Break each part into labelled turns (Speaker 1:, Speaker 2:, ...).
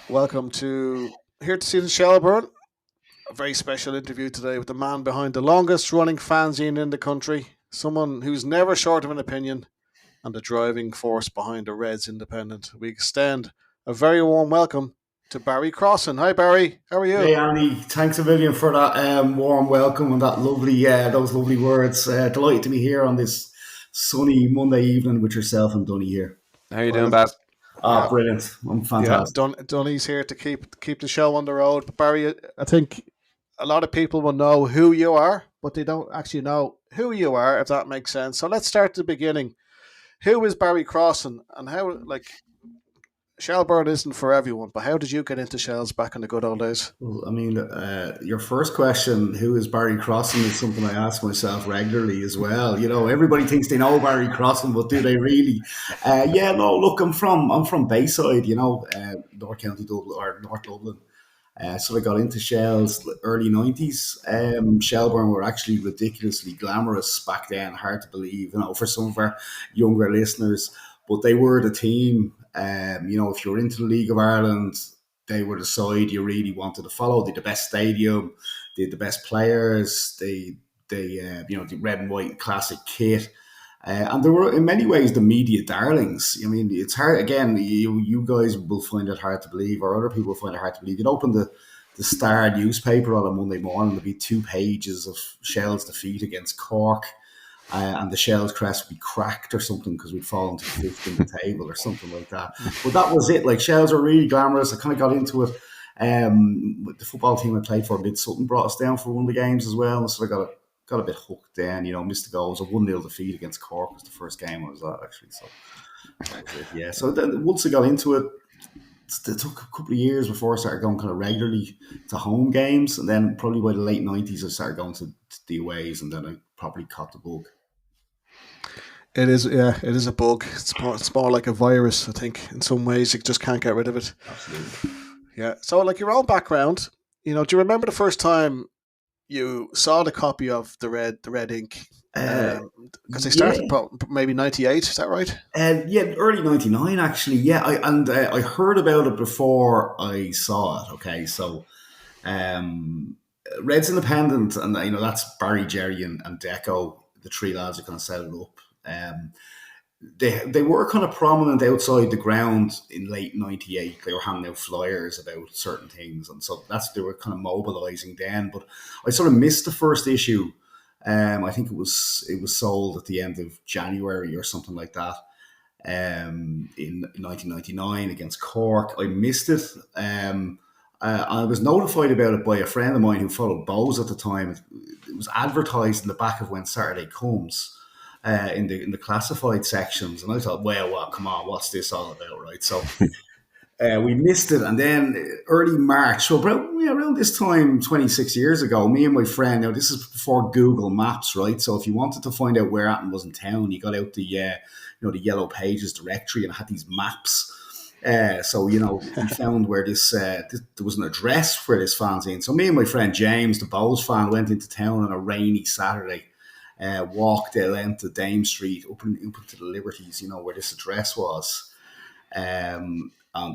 Speaker 1: Welcome to Here to See the Shelburne. A very special interview today with the man behind the longest running fanzine in the country, someone who's never short of an opinion, and the driving force behind the Reds Independent. We extend a very warm welcome to Barry Crossan. Hi, Barry. How are you?
Speaker 2: Hey Andy, thanks a million for that warm welcome and those lovely words. Delighted to be here on this sunny Monday evening with yourself and Dunny here.
Speaker 3: How you doing,
Speaker 2: Well,
Speaker 3: Baz?
Speaker 1: Yeah,
Speaker 2: brilliant! I'm
Speaker 1: yeah.
Speaker 2: fantastic.
Speaker 1: Dunny's here to keep the show on the road. But Barry, I think a lot of people will know who you are, but they don't actually know who you are, if that makes sense. So let's start at the beginning. Who is Barry Crossan, and how Shelburne isn't for everyone, but how did you get into Shells back in the good old days?
Speaker 2: Well, I mean, your first question, who is Barry Crossan, is something I ask myself regularly as well. You know, everybody thinks they know Barry Crossan, but do they really? Yeah, no. Look, I'm from Bayside. North County Dublin or North Dublin. So I got into Shells early 90s. Shelburne were actually ridiculously glamorous back then, hard to believe, for some of our younger listeners. But they were the team. If you're into the League of Ireland, they were the side you really wanted to follow. They had the best stadium, they had the best players, the red and white classic kit. And they were in many ways the media darlings. I mean, it's hard. Again, you guys will find it hard to believe, or other people find it hard to believe. You'd open the Star newspaper on a Monday morning, there'd be 2 pages of Shell's defeat against Cork, and the Shell's crest would be cracked or something because we'd fallen to fifth in the table or something like that. But that was it. Like, Shells are really glamorous. I kind of got into it. With the football team I played for, Mid Sutton brought us down for one of the games as well, so I got a bit hooked then, missed the goal. It was a 1-0 defeat against Cork was the first game I was at, actually. So that was it, yeah. So then once I got into it, it took a couple of years before I started going kind of regularly to home games. And then probably by the late 90s, I started going to the aways, and then I probably caught the bug.
Speaker 1: It is, yeah, it is a bug. It's more like a virus, I think. In some ways, you just can't get rid of it.
Speaker 2: Absolutely.
Speaker 1: Yeah. So, like your own background, do you remember the first time you saw the copy of the red ink? Because they
Speaker 2: Yeah.
Speaker 1: started maybe '98. Is that right?
Speaker 2: Yeah, early '99 actually. Yeah, I heard about it before I saw it. Okay, so um, Reds Independent, and that's Barry, Jerry, and Deco. The three lads are going to set it up. They were kind of prominent outside the ground in late '98. They were handing out flyers about certain things, and so they were kind of mobilising then. But I sort of missed the first issue. I think it was sold at the end of January or something like that. In 1999 against Cork, I missed it. I was notified about it by a friend of mine who followed Bowes at the time. It was advertised in the back of When Saturday Comes, in the classified sections, and I thought, well, come on, what's this all about, right? So we missed it, and then early March, so around this time, 26 years ago, me and my friend. Now this is before Google Maps, right? So if you wanted to find out where Atten was in town, you got out the Yellow Pages directory, and it had these maps. So we found where there was an address for this fanzine. So me and my friend James, the Bowes fan, went into town on a rainy Saturday. Walked down to Dame Street, up into the Liberties, where this address was. And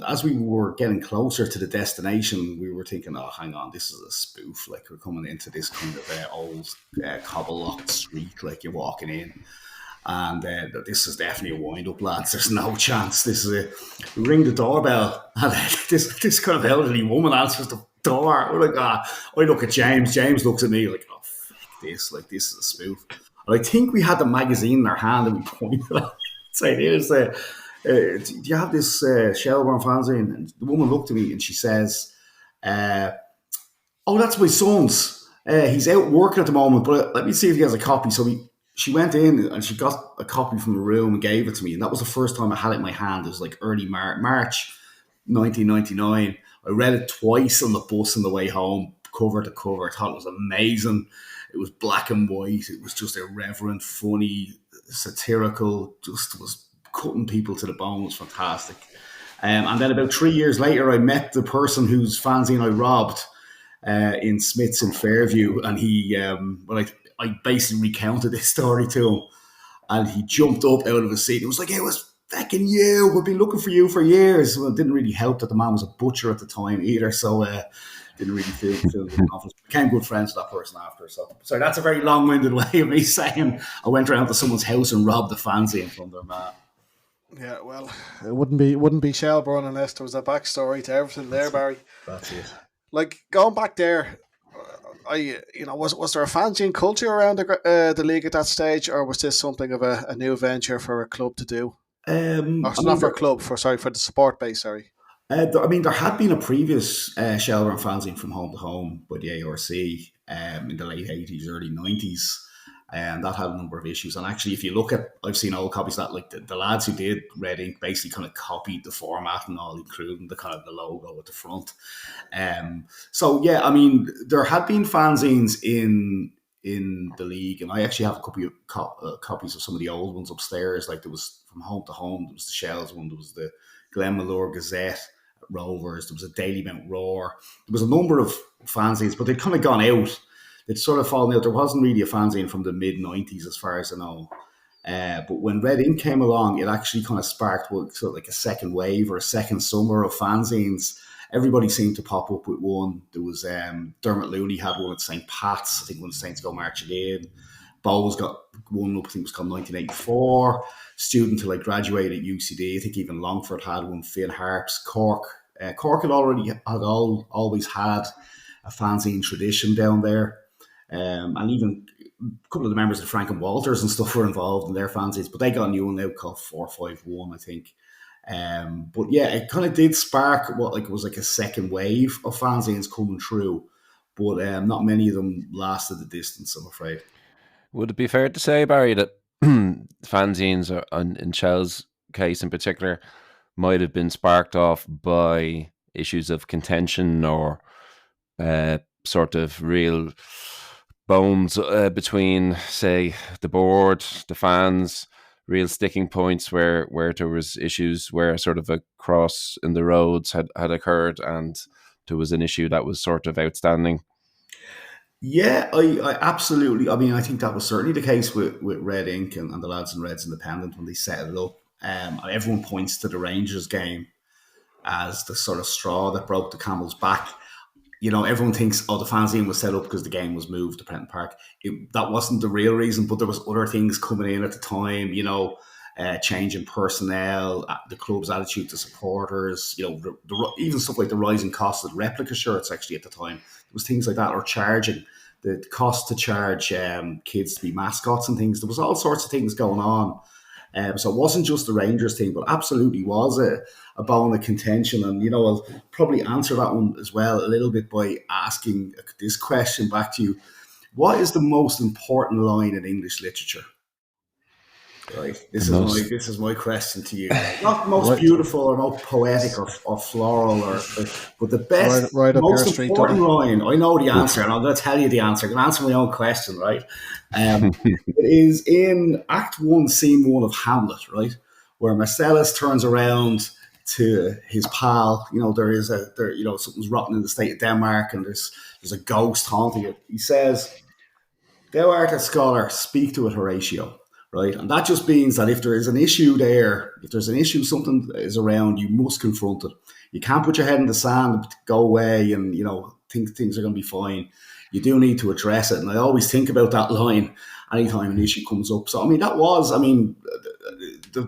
Speaker 2: as we were getting closer to the destination, we were thinking, oh, hang on, this is a spoof. Like, we're coming into this kind of old cobble-locked street, like you're walking in. And this is definitely a wind-up, lads. There's no chance. This is we ring the doorbell, and this kind of elderly woman answers the door. We're like, I look at James. James looks at me like, oh, fuck this. Like, this is a spoof. And I think we had the magazine in our hand, and we pointed at it. Say, here's do you have this Shelburne fanzine? And the woman looked at me and she says, oh, that's my son's. He's out working at the moment, but let me see if he has a copy. So she went in and she got a copy from the room and gave it to me. And that was the first time I had it in my hand. It was like early March 1999. I read it twice on the bus on the way home, cover to cover. I thought it was amazing. It was black and white. It was just irreverent, funny, satirical, just was cutting people to the bone. It was fantastic. And then about 3 years later, I met the person whose fanzine I robbed in Smith's in Fairview. And I basically recounted this story to him. And he jumped up out of his seat. It was like, it was "Fucking you! We've been looking for you for years." Well, it didn't really help that the man was a butcher at the time either, so didn't really feel good confidence. Became good friends with that person after. So sorry, that's a very long-winded way of me saying I went around to someone's house and robbed the fanzine from their man.
Speaker 1: Yeah, well, it wouldn't be Shelburne unless there was a backstory to everything there, Barry.
Speaker 2: That's it.
Speaker 1: Like going back there, was there a fanzine culture around the league at that stage, or was this something of a new venture for a club to do? Or not for a club, for the support base. Sorry.
Speaker 2: There had been a previous Shelburne fanzine from Home to Home by the ARC in the late 80s, early 90s. And that had a number of issues. And actually, if you look at, I've seen old copies that, like the lads who did Red Ink basically kind of copied the format and all, including the kind of the logo at the front. So yeah, I mean, there had been fanzines in the league, and I actually have a couple of copies of some of the old ones upstairs. Like there was from Home to Home, there was the Shells one, there was the Glenmalure Gazette, Rovers, there was a Daily Mount Roar. There was a number of fanzines, but they'd kind of gone out. It's sort of fallen out. There wasn't really a fanzine from the mid 90s, as far as I know. But when Red Ink came along, it actually kind of sparked sort of like a second wave or a second summer of fanzines. Everybody seemed to pop up with one. There was Dermot Looney had one at St. Pat's. I think when the Saints go marching in. Bowles got one up, I think it was called 1984. Student till I graduated at UCD. I think even Longford had one. Finn Harps, Cork. Cork had always had a fanzine tradition down there. And even a couple of the members of Frank and Walters and stuff were involved in their fanzines, but they got a new one now called 451, I think. But yeah, it kind of did spark what like was like a second wave of fanzines coming through, but not many of them lasted the distance, I'm afraid.
Speaker 3: Would it be fair to say, Barry, that fanzines, in Shell's case in particular, might have been sparked off by issues of contention or sort of real bones between, say, the board, the fans, real sticking points where there was issues where sort of a cross in the roads had occurred and there was an issue that was sort of outstanding?
Speaker 2: Yeah, I absolutely. I mean, I think that was certainly the case with Red Ink and the lads in Reds Independent when they set it up. Everyone points to the Rangers game as the sort of straw that broke the camel's back. You know, everyone thinks, oh, the fanzine was set up because the game was moved to Prenton Park. That wasn't the real reason, but there was other things coming in at the time, you know, change in personnel, the club's attitude to supporters, you know, even stuff like the rising cost of replica shirts actually at the time. There was things like that, or charging, the cost to charge kids to be mascots and things. There was all sorts of things going on. So it wasn't just the Rangers thing, but absolutely was a bone of contention. And, you know, I'll probably answer that one as well a little bit by asking this question back to you. What is the most important line in English literature? Right. This is my question to you. Not most beautiful or most poetic or floral, but the best,
Speaker 1: right
Speaker 2: most important line. I know the answer, and I'm going to tell you the answer. I'm going to answer my own question, right? It is in Act 1, Scene 1 of Hamlet, right? Where Marcellus turns around to his pal. You know, something's rotten in the state of Denmark, and there's a ghost haunting it. He says, "Thou art a scholar, speak to it, Horatio." Right. And that just means that if there is an issue there, if there's an issue, something is around, you must confront it. You can't put your head in the sand and go away and, you know, think things are going to be fine. You do need to address it. And I always think about that line anytime an issue comes up. So, I mean, the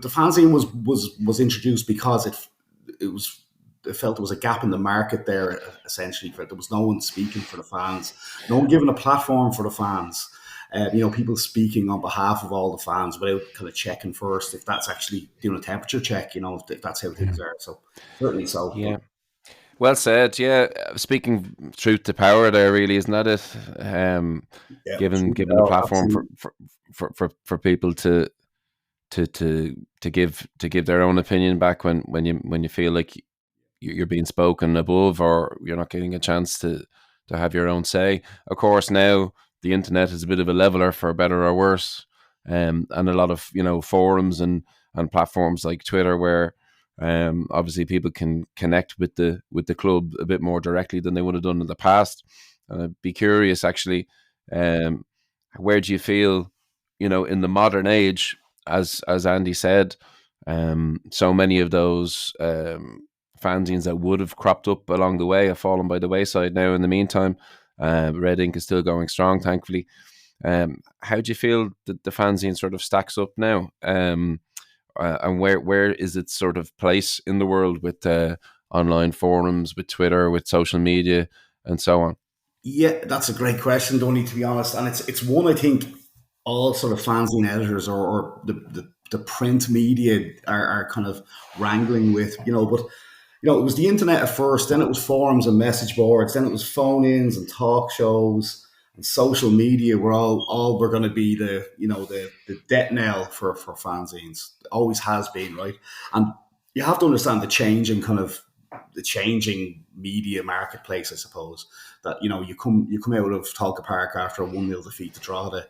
Speaker 2: fanzine was introduced because it felt there was a gap in the market there, essentially. There was no one speaking for the fans, no one giving a platform for the fans. You know, people speaking on behalf of all the fans without kind of checking first if that's actually doing a temperature check, you know, if that's how things are. So, certainly so.
Speaker 3: Yeah. Well said. Yeah. Speaking truth to power there, really, isn't that it? Given a platform for people to give their own opinion back when you feel like you're being spoken above or you're not getting a chance to have your own say. Of course, now the internet is a bit of a leveler, for better or worse, and a lot of, you know, forums and platforms like Twitter where obviously people can connect with the club a bit more directly than they would have done in the past. And I'd be curious, actually, where do you feel, you know, in the modern age, as Andy said, So many of those fanzines that would have cropped up along the way have fallen by the wayside now. In the meantime, Red Ink is still going strong, thankfully. How do you feel that the fanzine sort of stacks up now? And where is its sort of place in the world with online forums, with Twitter, with social media, and so on?
Speaker 2: Yeah, that's a great question, Donny, to be honest. And it's one I think all sort of fanzine editors or the print media are kind of wrangling with, but it was the internet at first, then it was forums and message boards, then it was phone-ins and talk shows and social media were all were going to be the death knell for fanzines. It always has been, right? And you have to understand the changing media marketplace, I suppose. That you come out of Talca Park after a 1-0 defeat to Drogheda,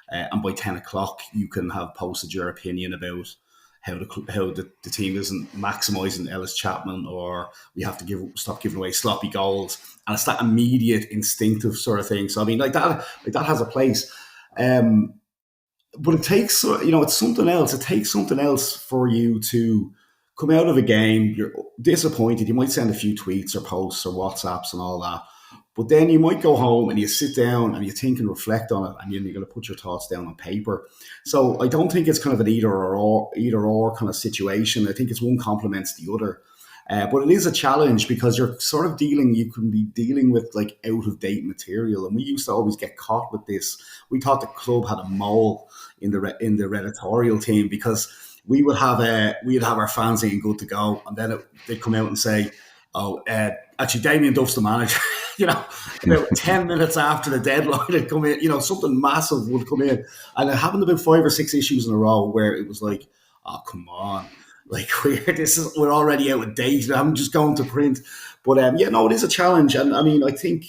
Speaker 2: and by 10 o'clock you can have posted your opinion about how the team isn't maximising Ellis Chapman, or we have to stop giving away sloppy goals, and it's that immediate instinctive sort of thing. So I mean, like that has a place, but it takes it's something else. It takes something else for you to come out of a game. You're disappointed. You might send a few tweets or posts or WhatsApps and all that. But then you might go home and you sit down and you think and reflect on it, and you're going to put your thoughts down on paper. So I don't think it's kind of an either or kind of situation. I think it's one complements the other. But it is a challenge because you can be dealing with like out of date material. And we used to always get caught with this. We thought the club had a mole in the editorial team, because we would have our fanzine good to go, and then they'd come out and say, "Oh, actually, Damien Duff's the manager." About 10 minutes after the deadline, it'd come in. Something massive would come in, and it happened about 5 or 6 issues in a row where it was like, "Oh, come on, like we're already out of date. I'm just going to print." But it is a challenge, and I mean, I think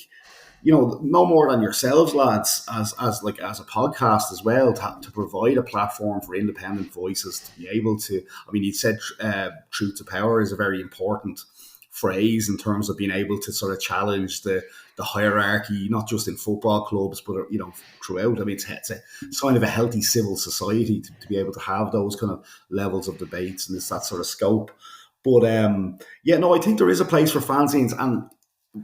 Speaker 2: no more than yourselves, lads, as a podcast as well, to provide a platform for independent voices to be able to. I mean, you said truth to power is a very important phrase in terms of being able to sort of challenge the hierarchy, not just in football clubs, but throughout. I mean, it's a sign of a healthy civil society to be able to have those kind of levels of debates and it's that sort of scope. But I think there is a place for fanzines, and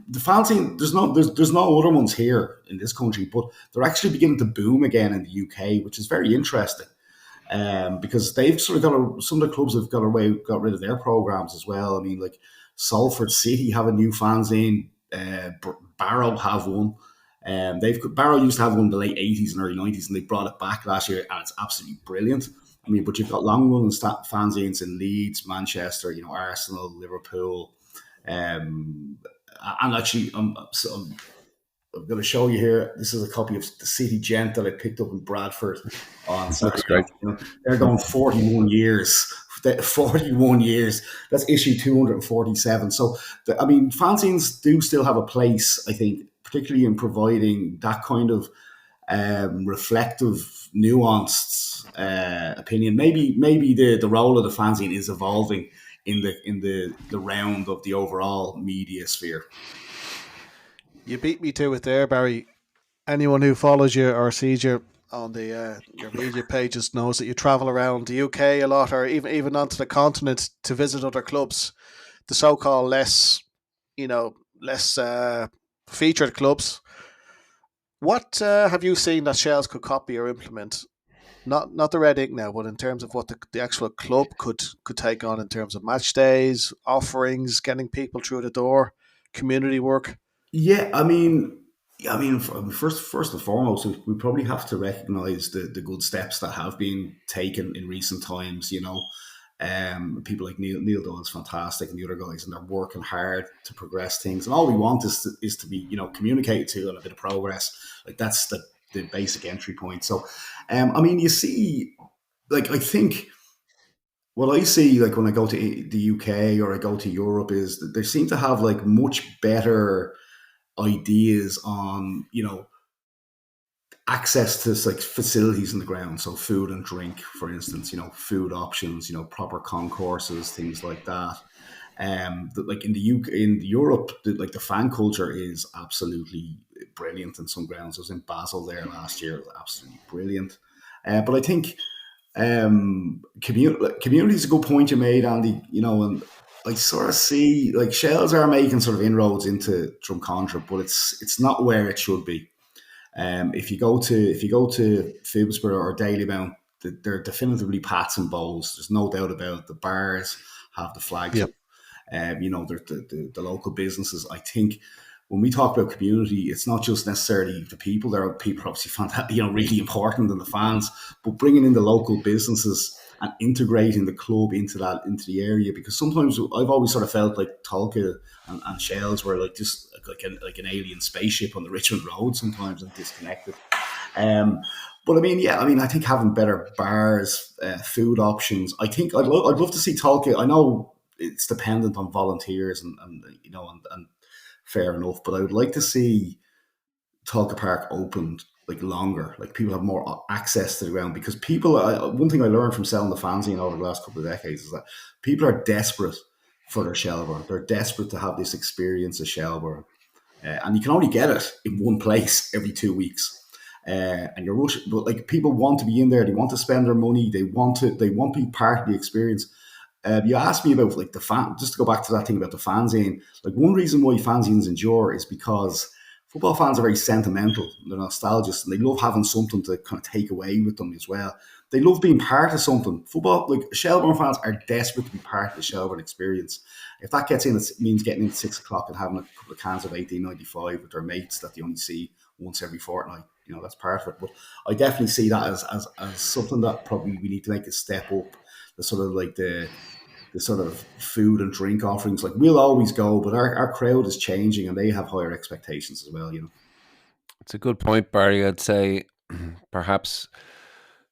Speaker 2: the fanzine, there's no other ones here in this country, but they're actually beginning to boom again in the UK, which is very interesting. Because they've sort of some of the clubs have got rid of their programs as well. I mean, like Salford City have a new fanzine. Barrow have one. Barrow used to have one in the late 80s and early 90s, and they brought it back last year, and it's absolutely brilliant. I mean, but you've got long running fanzines in Leeds, Manchester, Arsenal, Liverpool, and actually, I'm going to show you here. This is a copy of the City Gent that I picked up in Bradford on Saturday.
Speaker 3: That's great.
Speaker 2: They're going 41 years. 41 years. That's issue 247. So, fanzines do still have a place, I think, particularly in providing that kind of reflective, nuanced opinion. Maybe the role of the fanzine is evolving in the round of the overall media sphere.
Speaker 1: You beat me to it there, Barry. Anyone who follows you or sees you on the your media pages knows that you travel around the UK a lot, or even onto the continent to visit other clubs, the so-called less featured clubs. What have you seen that Shells could copy or implement? Not the Red Ink now, but in terms of what the actual club could take on in terms of match days, offerings, getting people through the door, community work.
Speaker 2: Yeah, I mean, first and foremost, we probably have to recognise the good steps that have been taken in recent times. People like Neil Doyle's fantastic, and the other guys, and they're working hard to progress things. And all we want is to be communicated to on a bit of progress. Like that's the basic entry point. So, you see, like I think what I see, like when I go to the UK or I go to Europe, is that they seem to have like much better ideas on access to like facilities in the ground, so food and drink, for instance, food options, proper concourses, things like that. Like in the UK, in Europe, the fan culture is absolutely brilliant in some grounds. I was in Basel there last year; it was absolutely brilliant. But I think Community is a good point you made, Andy. And I sort of see like Shells are making sort of inroads into Drumcondra, but it's not where it should be. If you go to Phibsborough or Dalymount, they're definitively pats and bowls. There's no doubt about it. The bars have the flags
Speaker 1: Yep.
Speaker 2: up. The local businesses. I think when we talk about community, it's not just necessarily the people. There are people obviously find that really important than the fans, but bringing in the local businesses and integrating the club into the area, because sometimes I've always sort of felt like Tolka and Shells were like just like an alien spaceship on the Richmond Road sometimes, and disconnected. But I think having better bars, food options. I think I'd love to see Tolka. I know it's dependent on volunteers and fair enough, but I would like to see Tolka Park opened like longer, like people have more access to the ground, because one thing I learned from selling the fanzine over the last couple of decades is that people are desperate for their Shelbourne. They're desperate to have this experience of Shelbourne. And you can only get it in one place every 2 weeks. And you're rushing, but like people want to be in there, they want to spend their money, they want to be part of the experience. You asked me about like the fan. Just to go back to that thing about the fanzine, like one reason why fanzines endure is because football fans are very sentimental. They're nostalgic, and they love having something to kind of take away with them as well. They love being part of something. Football, like Shelbourne fans, are desperate to be part of the Shelbourne experience. If that gets in, it means getting in at 6 o'clock and having a couple of cans of 1895 with their mates that they only see once every fortnight. That's part of it. But I definitely see that as something that probably we need to make a step up. The sort of like the sort of food and drink offerings. Like we'll always go, but our crowd is changing and they have higher expectations as well.
Speaker 3: It's a good point, Barry. I'd say perhaps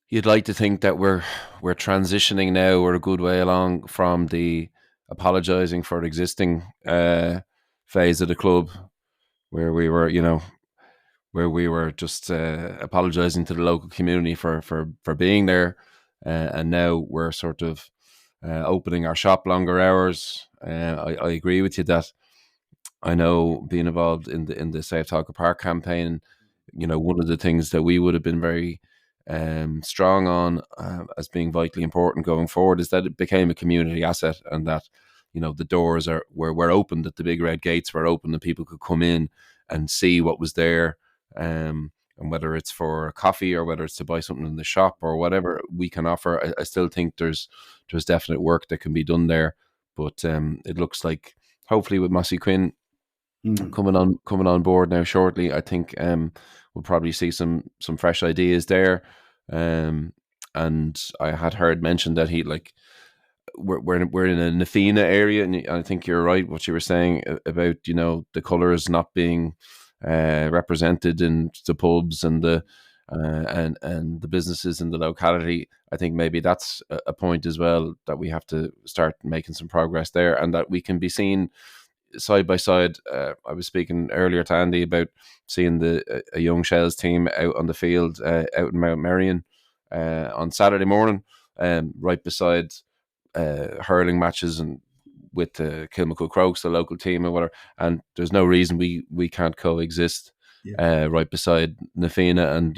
Speaker 3: you'd like to think that we're transitioning now. We're a good way along from the apologising for existing phase of the club, where we were just apologising to the local community for being there, and now we're sort of opening our shop longer hours. I agree with you that I know being involved in the Save Talca Park campaign, one of the things that we would have been very strong on as being vitally important going forward is that it became a community asset, and that the doors were open, that the big red gates were open, and people could come in and see what was there, and whether it's for coffee or whether it's to buy something in the shop or whatever we can offer. I still think there's definite work that can be done there, but it looks like hopefully with Mossy Quinn coming on board now shortly, I think we'll probably see some fresh ideas there. And I had heard mentioned that we're in a Nafina area, and I think you're right what you were saying about the colours not being represented in the pubs and the businesses in the locality. I think maybe that's a point as well, that we have to start making some progress there, and that we can be seen side by side. I was speaking earlier to Andy about seeing a young Shells team out on the field out in Mount Merrion on Saturday morning, right beside hurling matches and with the Kilmacud Crokes, the local team or whatever. And there's no reason we can't coexist right beside Nafina. And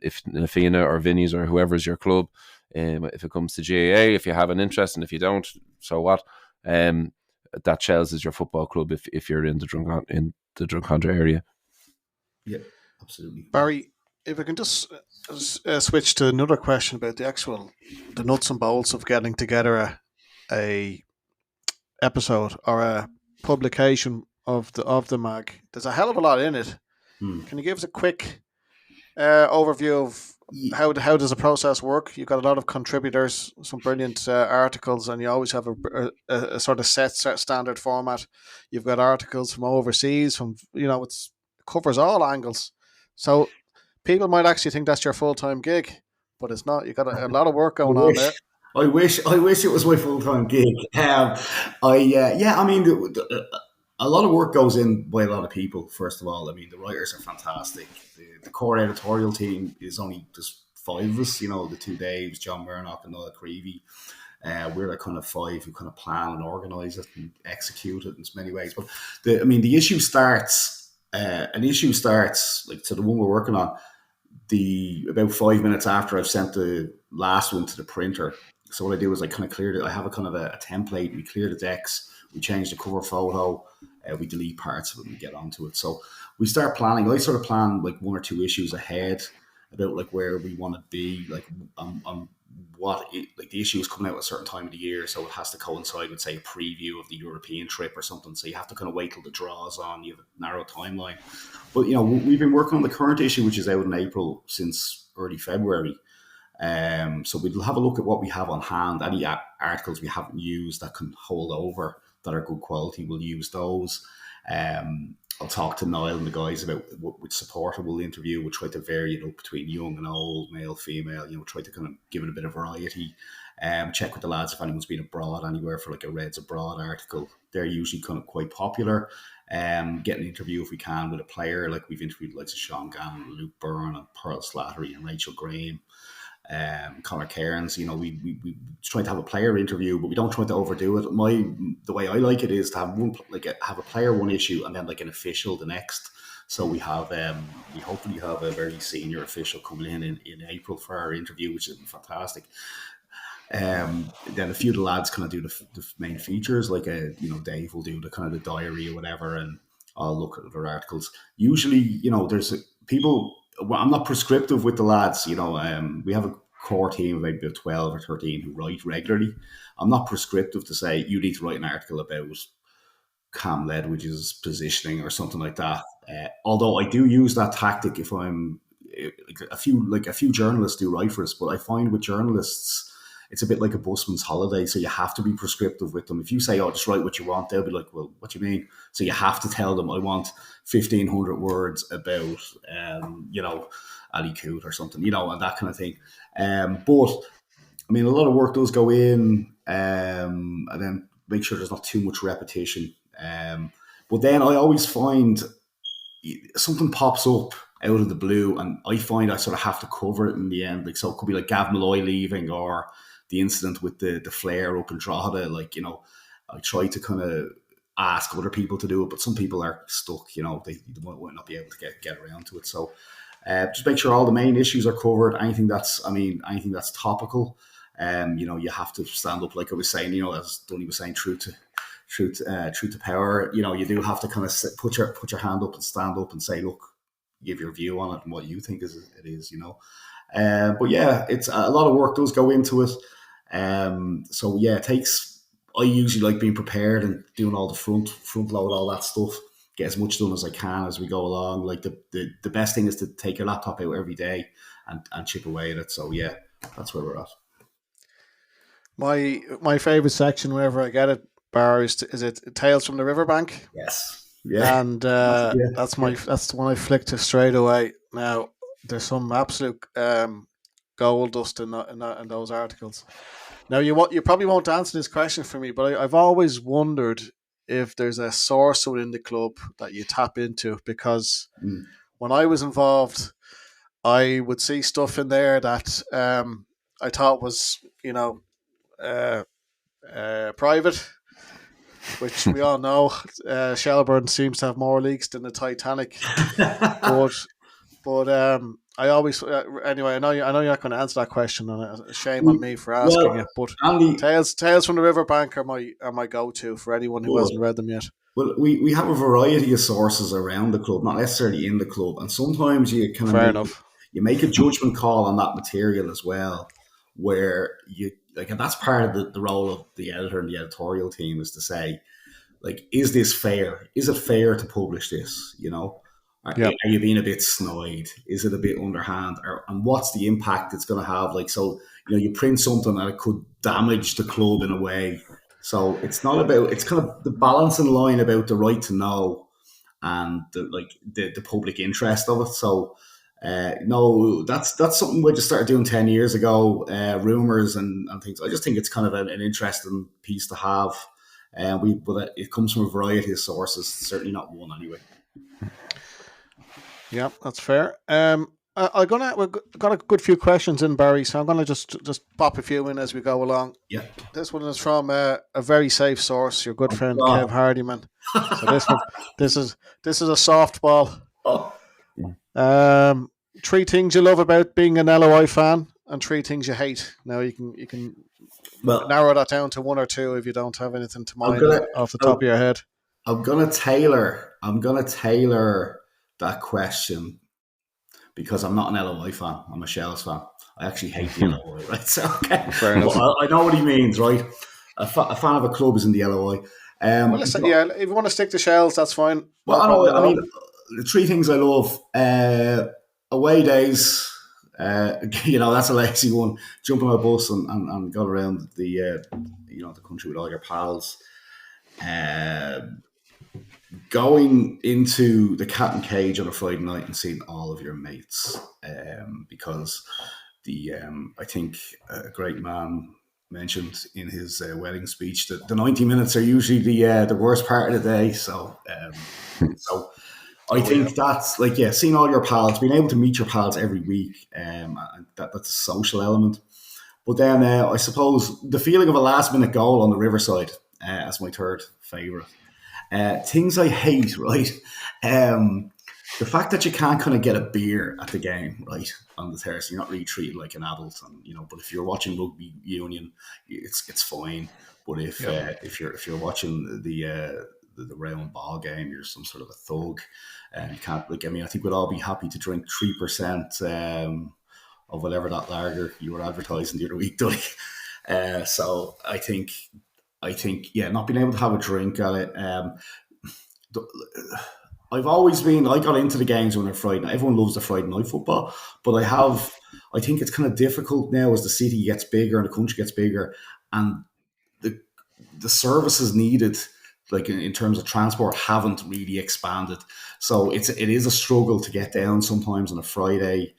Speaker 3: if Nafina or Vinny's or whoever's your club, if it comes to GAA, if you have an interest, and if you don't, so what? That Shells is your football club if you're in the Drumcondra area.
Speaker 2: Yeah, absolutely.
Speaker 1: Barry, if I can just switch to another question about the nuts and bolts of getting together a episode or a publication of the mag. There's a hell of a lot in it. Can you give us a quick overview of how does the process work? You've got a lot of contributors, some brilliant articles, and you always have a sort of set standard format. You've got articles from overseas, it covers all angles. So people might actually think that's your full-time gig, but it's not. You've got a lot of work going on there.
Speaker 2: I wish it was my full-time gig. A lot of work goes in by a lot of people. First of all, the writers are fantastic. The core editorial team is only just 5 of us. The 2 Daves, John Murnock and Noel Creevy. We're the kind of 5 who kind of plan and organise it and execute it in so many ways. But the issue starts. An issue starts like, so the one we're working on. About 5 minutes after I've sent the last one to the printer. So what I do is I kind of clear it. I have a kind of a template. We clear the decks. We change the cover photo. We delete parts of it and we get onto it. So we start planning. I sort of plan like 1 or 2 issues ahead about like where we want to be, like like the issue is coming out at a certain time of the year, so it has to coincide with, say, a preview of the European trip or something. So you have to kind of wait till the draw's on. You have a narrow timeline. But we've been working on the current issue, which is out in April, since early February. So we'll have a look at what we have on hand. Any articles we haven't used that can hold over, that are good quality, we'll use those. I'll talk to Niall and the guys about which supporter we'll interview. We'll try to vary it up between young and old, male, female. Try to kind of give it a bit of variety. Check with the lads if anyone's been abroad anywhere for like a Reds Abroad article. They're usually kind of quite popular. Get an interview if we can with a player. Like we've interviewed like Sean Gannon, Luke Byrne, and Pearl Slattery, and Rachel Graham. Conor Cairns, we try to have a player interview, but we don't try to overdo it. The way I like it is to have have a player one issue and then like an official the next. So we have we hopefully have a very senior official coming in April for our interview, which is fantastic. Then a few of the lads kind of do the main features, like Dave will do the kind of the diary or whatever, and I'll look at their articles. Usually, there's people. Well, I'm not prescriptive with the lads. We have a core team of maybe 12 or 13 who write regularly. I'm not prescriptive to say you need to write an article about Cam Ledwidge's positioning or something like that. Although I do use that tactic if I'm a few journalists do write for us, but I find with journalists it's a bit like a busman's holiday. So you have to be prescriptive with them. If you say, "Oh, just write what you want," they'll be like, "Well, what do you mean?" So you have to tell them, "I want 1,500 words about, Ali Coote or something, and that kind of thing." But I mean, a lot of work does go in, and then make sure there's not too much repetition. But then I always find something pops up out of the blue, and I find I sort of have to cover it in the end. Like, so it could be like Gav Malloy leaving, or the incident with the flare up in Drogheda. Like, I try to kind of ask other people to do it, but some people are stuck. They might not be able to get around to it. So just make sure all the main issues are covered. Anything that's topical. You have to stand up, like I was saying. As Dunny was saying, truth to power. You do have to kind of put your hand up and stand up and say, look, give your view on it and what you think it is. But yeah, it's a lot of work does go into it. So yeah, it takes. I usually like being prepared and doing all the front load, all that stuff. Get as much done as I can as we go along. Like the best thing is to take your laptop out every day and chip away at it. So yeah, that's where we're at.
Speaker 1: My favorite section whenever I get it, Bar, is it Tales from the Riverbank?
Speaker 2: Yes. Yeah.
Speaker 1: And that's the one I flicked to straight away. Now there's some absolute gold dust in those articles. Now you probably won't answer this question for me, but I've always wondered if there's a source within the club that you tap into, because when I was involved, I would see stuff in there that I thought was private, which we all know Shelbourne seems to have more leaks than the Titanic. But I always anyway. I know you're not going to answer that question, and shame on me for asking it. But Andy, Tales from the Riverbank are my go-to for anyone who hasn't read them yet.
Speaker 2: Well, we have a variety of sources around the club, not necessarily in the club, and sometimes you kind of you make a judgment call on that material as well, where you like, and that's part of the role of the editor and the editorial team, is to say, like, is this fair? Is it fair to publish this? Are you being a bit snide? Is it a bit underhand? And what's the impact it's going to have? Like, so, you print something and it could damage the club in a way. So it's kind of the balancing line about the right to know and the public interest of it. So, no, that's something we just started doing 10 years ago, rumors and things. I just think it's kind of an interesting piece to have. But it comes from a variety of sources, certainly not one anyway.
Speaker 1: Yeah, that's fair. We've got a good few questions in, Barry, so I'm gonna just pop a few in as we go along.
Speaker 2: Yeah.
Speaker 1: This one is from a very safe source, your good friend Kev Hardiman. So this is a softball. 3 things you love about being an LOI fan. and three things you hate. Now you can
Speaker 2: Well,
Speaker 1: narrow that down to one or two if you don't have anything to
Speaker 2: I'm
Speaker 1: mind
Speaker 2: gonna
Speaker 1: off the top of your head.
Speaker 2: I'm gonna tailor that question because I'm not an LOI fan. I'm a Shells fan. I actually hate the LOI, right? So okay,
Speaker 3: Fair enough.
Speaker 2: I know what he means, right? A fan of a club is in the LOI.
Speaker 1: Well, yeah, if you want to stick to Shells, that's fine. No
Speaker 2: Well, I
Speaker 1: problem
Speaker 2: know.
Speaker 1: at
Speaker 2: I
Speaker 1: all.
Speaker 2: mean, the three things I love: away days. That's a lazy one. Jump on a bus and go around the country with all your pals. Uh, Going into the Cat and Cage on a Friday night and seeing all of your mates, because I think a great man mentioned in his wedding speech that the 90 minutes are usually the worst part of the day. So I think that's seeing all your pals, being able to meet your pals every week, and that's a social element. But then I suppose the feeling of a last minute goal on the Riverside as my third favourite. Things I hate, right? The fact that you can't kind of get a beer at the game, right, on the Thursday, you're not really treated like an adult, and but if you're watching rugby union, it's fine. But if you're watching the round ball game, you're some sort of a thug, and you can't I think we'd all be happy to drink 3% of whatever that lager you were advertising the other week, Dunny. So I think not being able to have a drink at it. I've always been. I got into the games when they're Friday night. Everyone loves the Friday night football, but I think it's kind of difficult now as the city gets bigger and the country gets bigger, and the services needed, like in terms of transport, haven't really expanded. So it is a struggle to get down sometimes on a Friday.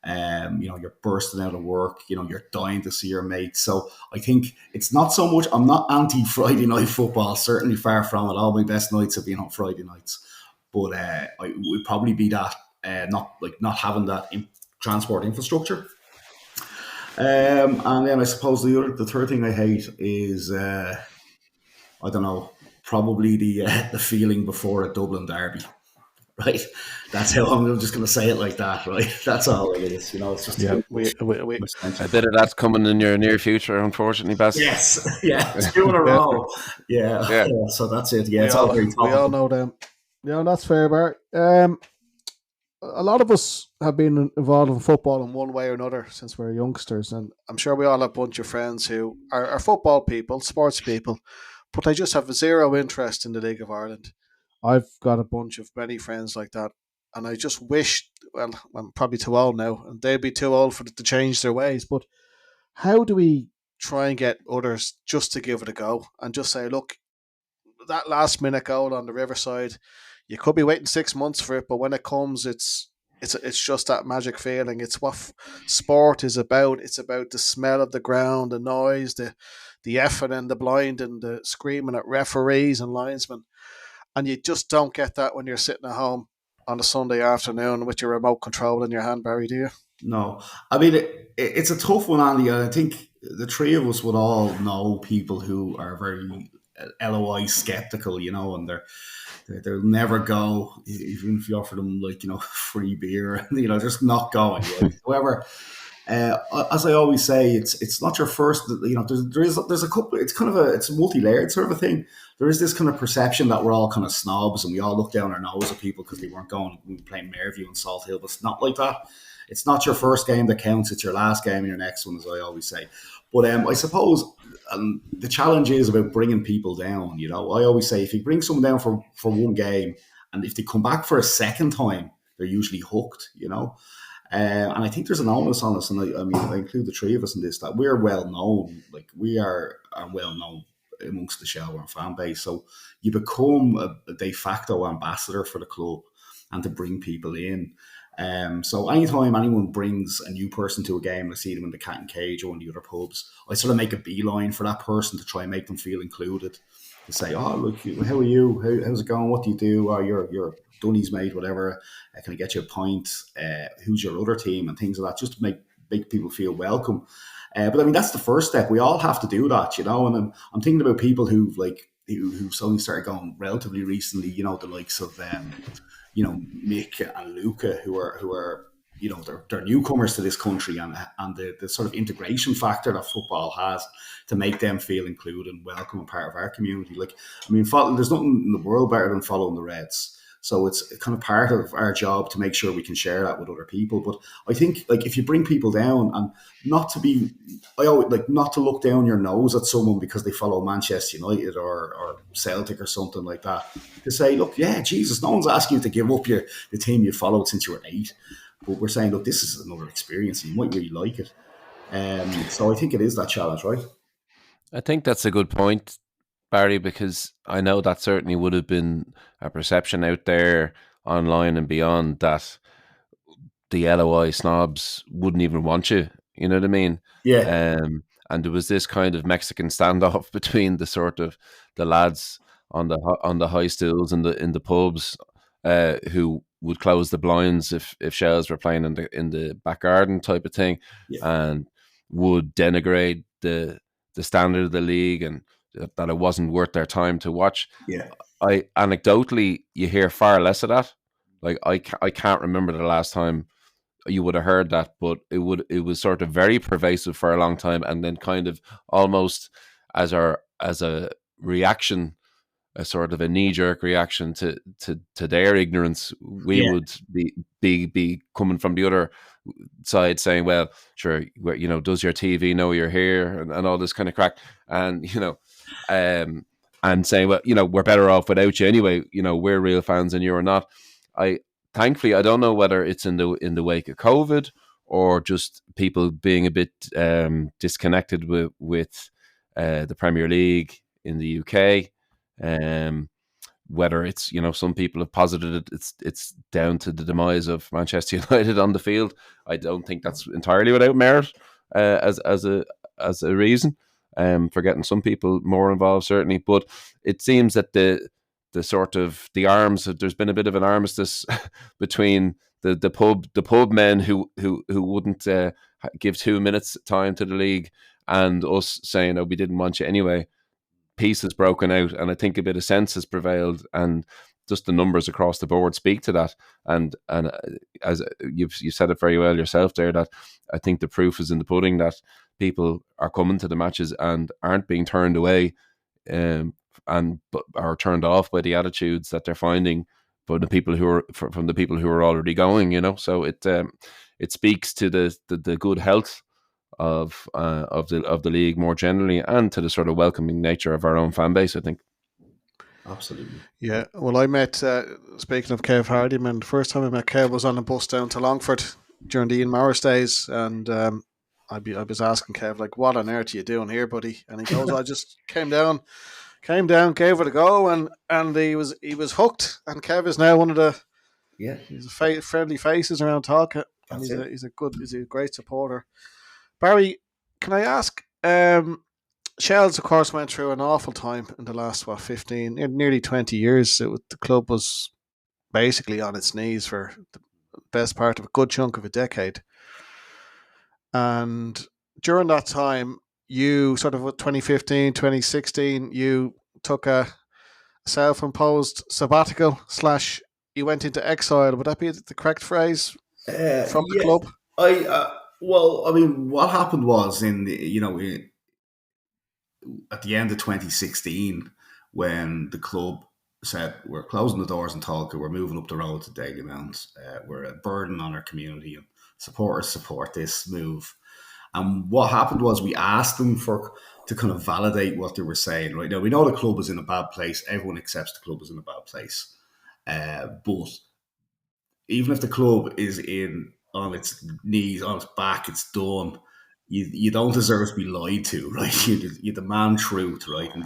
Speaker 2: You're bursting out of work, you're dying to see your mates. So I think it's not so much, I'm not anti Friday night football, certainly far from it. All my best nights have been on Friday nights. But it would probably be that, not having that transport infrastructure. And then I suppose the third thing I hate is, I don't know, probably the feeling before a Dublin derby. Right, that's how I'm just going to say it like that. Right, that's all it is. It's just
Speaker 1: Yeah,
Speaker 3: a bit of that's coming in your near future, unfortunately, Bess.
Speaker 2: Yes, yeah, 2 in a row. Yeah. So that's it. Yeah, it's all very topical.
Speaker 1: We all know them. Yeah, that's fair, Bart. A lot of us have been involved in football in one way or another since we were youngsters, and I'm sure we all have a bunch of friends who are football people, sports people, but they just have zero interest in the League of Ireland. I've got a bunch of many friends like that, and I just wish, well, I'm probably too old now, and they'd be too old for it to change their ways, but how do we try and get others just to give it a go and just say, look, that last minute goal on the Riverside, you could be waiting 6 months for it, but when it comes, it's just that magic feeling. It's what sport is about. It's about the smell of the ground, the noise, the effing and the blind and the screaming at referees and linesmen. And you just don't get that when you're sitting at home on a Sunday afternoon with your remote control in your hand, Barry, do you?
Speaker 2: No. I mean, it's a tough one, Andy. I think the three of us would all know people who are very LOI skeptical, and they'll never go, even if you offer them free beer, just not going. Right? However, as I always say, it's not your first. There's a couple. It's a multi-layered sort of a thing. There is this kind of perception that we're all kind of snobs and we all look down our nose at people because they weren't going and playing Mairview and Salt Hill. But it's not like that. It's not your first game that counts. It's your last game and your next one, as I always say. But I suppose the challenge is about bringing people down. I always say if you bring someone down for one game and if they come back for a second time, they're usually hooked. And I think there's an onus on us, and I include the three of us in this, that we're well known. Like we are well known amongst the Shelbourne fan base. So you become a de facto ambassador for the club and to bring people in. So anytime anyone brings a new person to a game, I see them in the Cat and Cage or in the other pubs, I sort of make a beeline for that person to try and make them feel included. To say, oh, look, how are you? How's it going? What do you do? Oh, you're Dunny's mate, whatever. Can I get you a pint? Who's your other team? And things like that, just to make people feel welcome. But I mean, that's the first step. We all have to do that, And I'm thinking about people who've suddenly started going relatively recently. The likes of Mick and Luca, who are they're newcomers to this country, and the sort of integration factor that football has to make them feel included and welcome and part of our community. Like, I mean, there's nothing in the world better than following the Reds. So it's kind of part of our job to make sure we can share that with other people. But I think, like, if you bring people down, and not to be, I always like not to look down your nose at someone because they follow Manchester United or Celtic or something like that. To say, look, yeah, Jesus, no one's asking you to give up the team you followed since you were 8. But we're saying, look, this is another experience. You might really like it. So I think it is that challenge, right?
Speaker 3: I think that's a good point, Barry, because I know that certainly would have been a perception out there online and beyond that the LOI snobs wouldn't even want you. You know what I mean?
Speaker 2: Yeah.
Speaker 3: And there was this kind of Mexican standoff between the sort of the lads on the high stools in the pubs who would close the blinds if Shells were playing in the back garden type of thing,
Speaker 2: Yeah.
Speaker 3: and would denigrate the standard of the league and that it wasn't worth their time to watch.
Speaker 2: Yeah.
Speaker 3: I anecdotally you hear far less of that. Like I can't remember the last time you would have heard that, but it was sort of very pervasive for a long time, and then kind of almost as a reaction, a sort of a knee-jerk reaction to their ignorance, we would be coming from the other side saying, well, sure, does your TV know you're here, and all this kind of crack, and and saying, well, we're better off without you anyway, we're real fans and you're not. Thankfully, I don't know whether it's in the wake of COVID or just people being a bit disconnected with the Premier League in the UK. Whether it's some people have posited it's down to the demise of Manchester United on the field. I don't think that's entirely without merit as a reason for getting some people more involved, certainly. But it seems that the sort of the arms, there's been a bit of an armistice between the pub men who wouldn't give 2 minutes time to the league, and us saying, oh, we didn't want you anyway. Peace has broken out, and I think a bit of sense has prevailed, and just the numbers across the board speak to that. And as you said it very well yourself there, that I think the proof is in the pudding, that people are coming to the matches and aren't being turned away and are turned off by the attitudes that they're finding from the people who are already going. So it speaks to the good health of the league more generally, and to the sort of welcoming nature of our own fan base, I think.
Speaker 2: Absolutely.
Speaker 1: Yeah. Well, I met, speaking of Kev Hardyman, the first time I met Kev was on a bus down to Longford during the Ian Morris days, and I was asking Kev, like, what on earth are you doing here, buddy? And he goes, I just came down, gave it a go, and he was hooked. And Kev is now one of the friendly faces around talk, and he's a great supporter. Barry, can I ask? Shells, of course, went through an awful time in the last 15, nearly 20 years. The club was basically on its knees for the best part of a good chunk of a decade. And during that time, you sort of 2015, 2016, you took a self-imposed sabbatical / you went into exile. Would that be the correct phrase from the club?
Speaker 2: Well, I mean, what happened was at the end of 2016, when the club said we're closing the doors in Tolka, we're moving up the road to Dalymount, we're a burden on our community, and supporters support this move. And what happened was we asked them to kind of validate what they were saying. Right now, we know the club is in a bad place. Everyone accepts the club is in a bad place. But even if the club is on its knees, on its back, it's done. You don't deserve to be lied to, right? You demand truth, right? And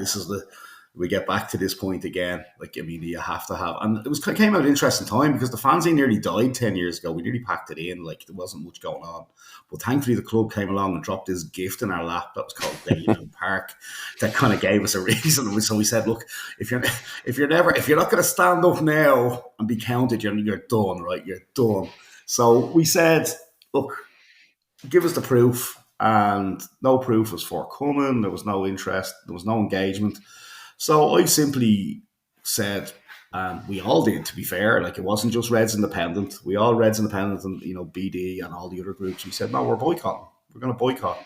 Speaker 2: we get back to this point again. Like, I mean, you have to have, and it came at an interesting time because the fanzine nearly died 10 years ago. We nearly packed it in, like there wasn't much going on. But thankfully, the club came along and dropped this gift in our lap that was called Dalymount Park. That kind of gave us a reason. So we said, look, if you're not going to stand up now and be counted, you're done, right? You're done. So we said, look, give us the proof. And no proof was forthcoming. There was no interest. There was no engagement. So I simply said, We all did, to be fair. Like, it wasn't just Reds Independent. We all Reds Independent and, BD and all the other groups. We said, no, we're boycotting. We're going to boycott.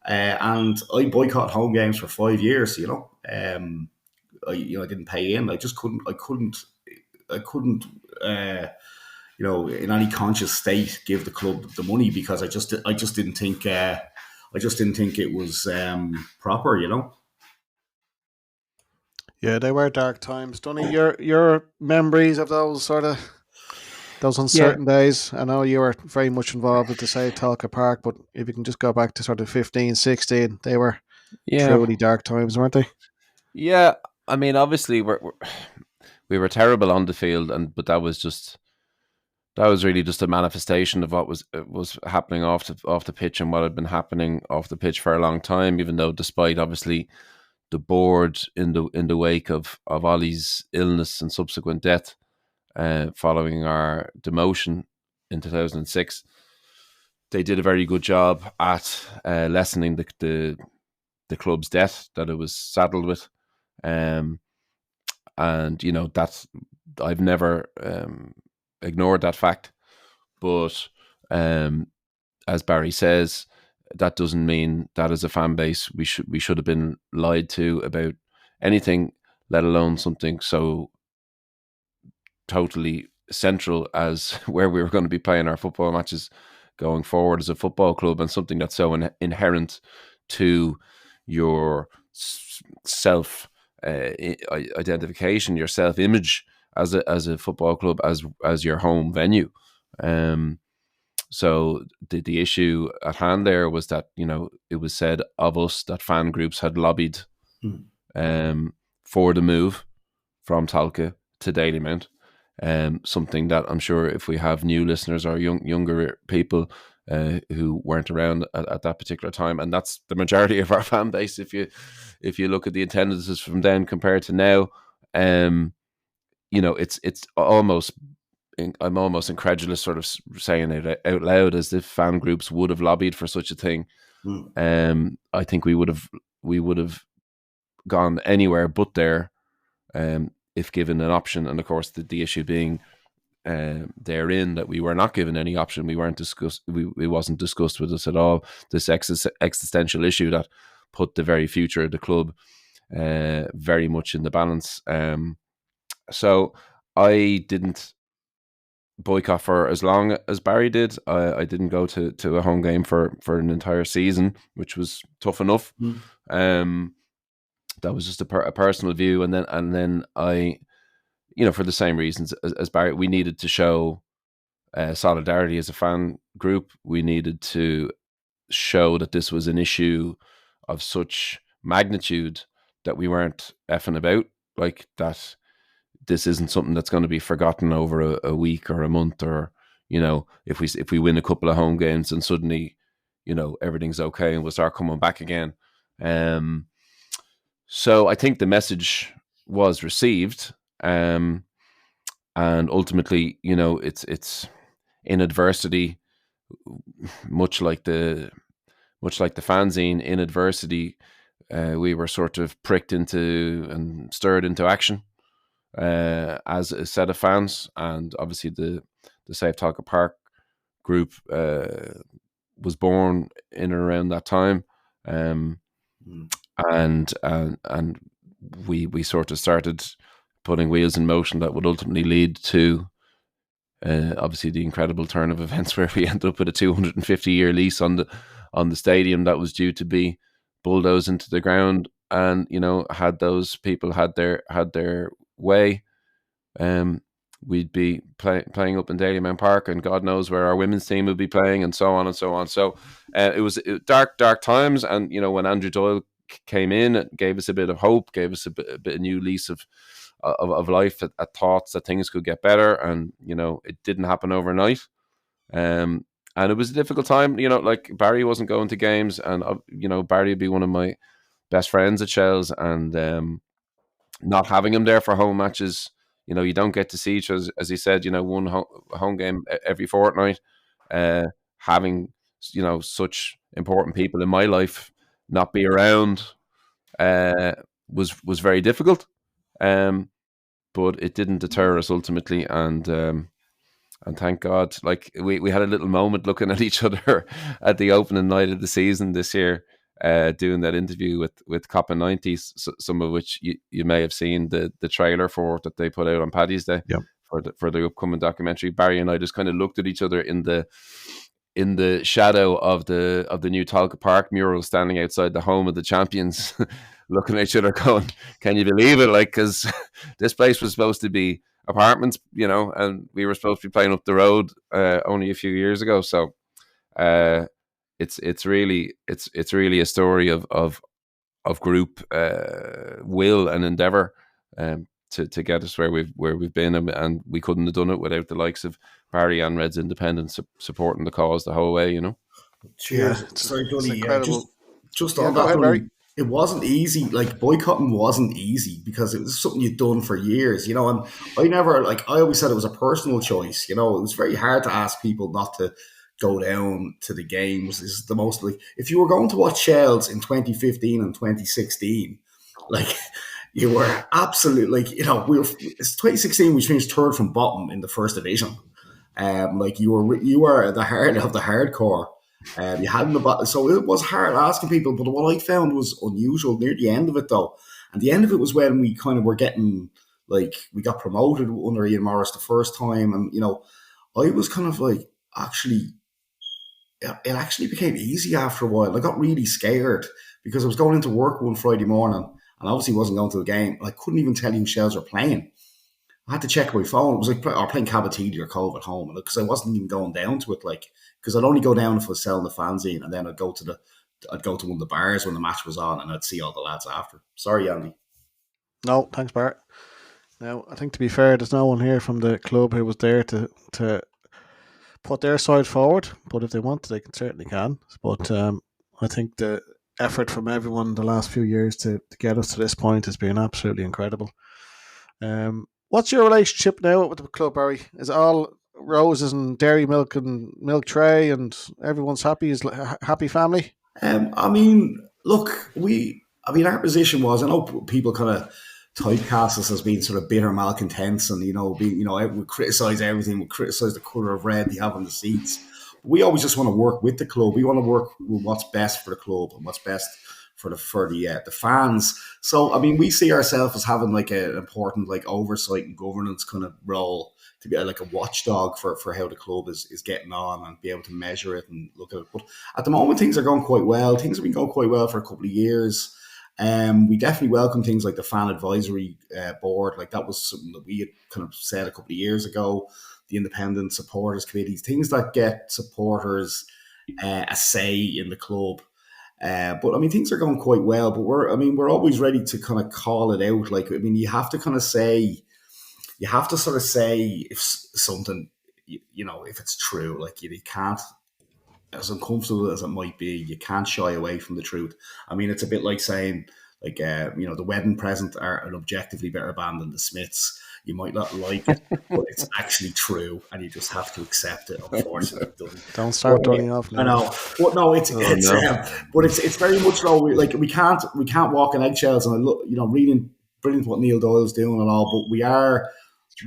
Speaker 2: And I boycotted home games for 5 years. I didn't pay in. I just couldn't. I couldn't. In any conscious state, give the club the money, because I just didn't think. I just didn't think it was proper.
Speaker 1: Yeah, they were dark times. Dunny, your memories of those those uncertain days. I know you were very much involved with the Save Talca Park, but if you can just go back to sort of 15, 16, they were truly dark times, weren't they?
Speaker 3: Yeah, I mean, obviously we were terrible on the field, but that was really just a manifestation of what was happening off the pitch, and what had been happening off the pitch for a long time. Even though, despite obviously the board in the wake of Ollie's illness and subsequent death, following our demotion in 2006, they did a very good job at lessening the club's debt that it was saddled with. And that's, I've never ignored that fact, but as Barry says, that doesn't mean that as a fan base we should have been lied to about anything, let alone something so totally central as where we were going to be playing our football matches going forward as a football club, and something that's so inherent to your self identification, your self image as a football club, as your home venue. So the issue at hand there was that it was said of us that fan groups had lobbied for the move from Talca to Dalymount. Something that I'm sure, if we have new listeners or younger people who weren't around at that particular time, and that's the majority of our fan base, if you look at the attendances from then compared to now, it's almost, I'm almost incredulous sort of saying it out loud, as if fan groups would have lobbied for such a thing. I think we would have gone anywhere but there, if given an option. And of course, the issue being therein that we were not given any option. We weren't discussed. It wasn't discussed with us at all. This existential issue that put the very future of the club very much in the balance. So I didn't boycott for as long as Barry did. I didn't go to a home game for an entire season, which was tough enough. That was just a personal view, and then I, for the same reasons as Barry, we needed to show solidarity as a fan group. We needed to show that this was an issue of such magnitude that we weren't effing about, like that. This isn't something that's going to be forgotten over a week or a month, or if we win a couple of home games and suddenly everything's okay and we'll start coming back again. So I think the message was received, and ultimately, it's in adversity, much like the fanzine. In adversity, we were sort of pricked into and stirred into action as a set of fans, and obviously the Save Talca Park group was born in and around that time, and we sort of started putting wheels in motion that would ultimately lead to obviously the incredible turn of events where we ended up with a 250-year lease on the stadium that was due to be bulldozed into the ground. And had those people had their way, we'd be playing up in Dalymount Park, and God knows where our women's team would be playing, and so on and so on. So it was dark times. And when Andrew Doyle came in, it gave us a bit of hope, gave us a bit of new lease of life, at thoughts that things could get better. And it didn't happen overnight, and it was a difficult time. Like, Barry wasn't going to games, and Barry would be one of my best friends at Shells, and not having him there for home matches, you don't get to see each other, as he said, one home game every fortnight. Having such important people in my life not be around was very difficult. but it didn't deter us ultimately, and thank God. Like we had a little moment looking at each other at the opening night of the season this year, doing that interview with Coppa 90s, some of which you may have seen the trailer for that they put out on Paddy's Day.
Speaker 1: Yep.
Speaker 3: For the upcoming documentary. Barry and I just kind of looked at each other in the shadow of the new Talca Park mural standing outside the home of the champions, looking at each other going, can you believe it? Like, because this place was supposed to be apartments, and we were supposed to be playing up the road only a few years ago. So it's really a story of group will and endeavour to get us where we've been, and we couldn't have done it without the likes of Barry and Reds Independent supporting the cause the whole way.
Speaker 2: Cheers.
Speaker 1: Yeah,
Speaker 2: Sorry, Dunny.
Speaker 1: incredible.
Speaker 2: Just
Speaker 1: Yeah,
Speaker 2: on
Speaker 1: go
Speaker 2: that,
Speaker 1: ahead,
Speaker 2: Dunny,
Speaker 1: Barry.
Speaker 2: it wasn't easy. Like, boycotting wasn't easy because it was something you'd done for years, and I always said it was a personal choice. It was very hard to ask people not to go down to the games. This is the most, like, if you were going to watch Shells in 2015 and 2016, like, you were absolutely, it's 2016, we finished third from bottom in the first division. Like, you were the heart of the hardcore. You hadn't about, so it was hard asking people. But what I found was unusual near the end of it, though. And the end of it was when we kind of were getting, like, we got promoted under Ian Morris the first time, and I was kind of like, actually, it actually became easy after a while. I got really scared because I was going into work one Friday morning, and obviously wasn't going to the game. I couldn't even tell you who Shells were playing. I had to check my phone. It was like playing Cabatini or Cove at home, because I wasn't even going down to it. Like, because I'd only go down if I was selling the fanzine, and then I'd go to one of the bars when the match was on, and I'd see all the lads after. Sorry, Andy.
Speaker 1: No, thanks, Bart. Now, I think, to be fair, there's no one here from the club who was there to put their side forward. But if they want to, they certainly can. But I think the effort from everyone the last few years to get us to this point has been absolutely incredible. What's your relationship now with the club, Barry? Is it all roses and dairy milk and milk tray and everyone's happy? Is happy family?
Speaker 2: Look, our position was, I know people kind of typecast us as being sort of bitter malcontents, and we criticise everything, we criticise the colour of red they have on the seats. But we always just want to work with the club. We want to work with what's best for the club and what's best for the fans. So we see ourselves as having like an important like oversight and governance kind of role, to be like a watchdog for how the club is getting on, and be able to measure it and look at it. But at the moment, things are going quite well. Things have been going quite well for a couple of years. We definitely welcome things like the fan advisory board. Like, that was something that we had kind of said a couple of years ago. The independent supporters committees, things that get supporters a say in the club. But things are going quite well. But we're always ready to kind of call it out. Like, you have to kind of say, you have to sort of say if something, if it's true. Like, you can't, as uncomfortable as it might be, you can't shy away from the truth. It's a bit like saying, like, the Wedding Present are an objectively better band than the Smiths. You might not like it, but it's actually true, and you just have to accept it. Unfortunately,
Speaker 1: don't start turning off now.
Speaker 2: I know, but no, it's very much though. We can't walk on eggshells. And I look, reading brilliant what Neil Doyle's doing and all, but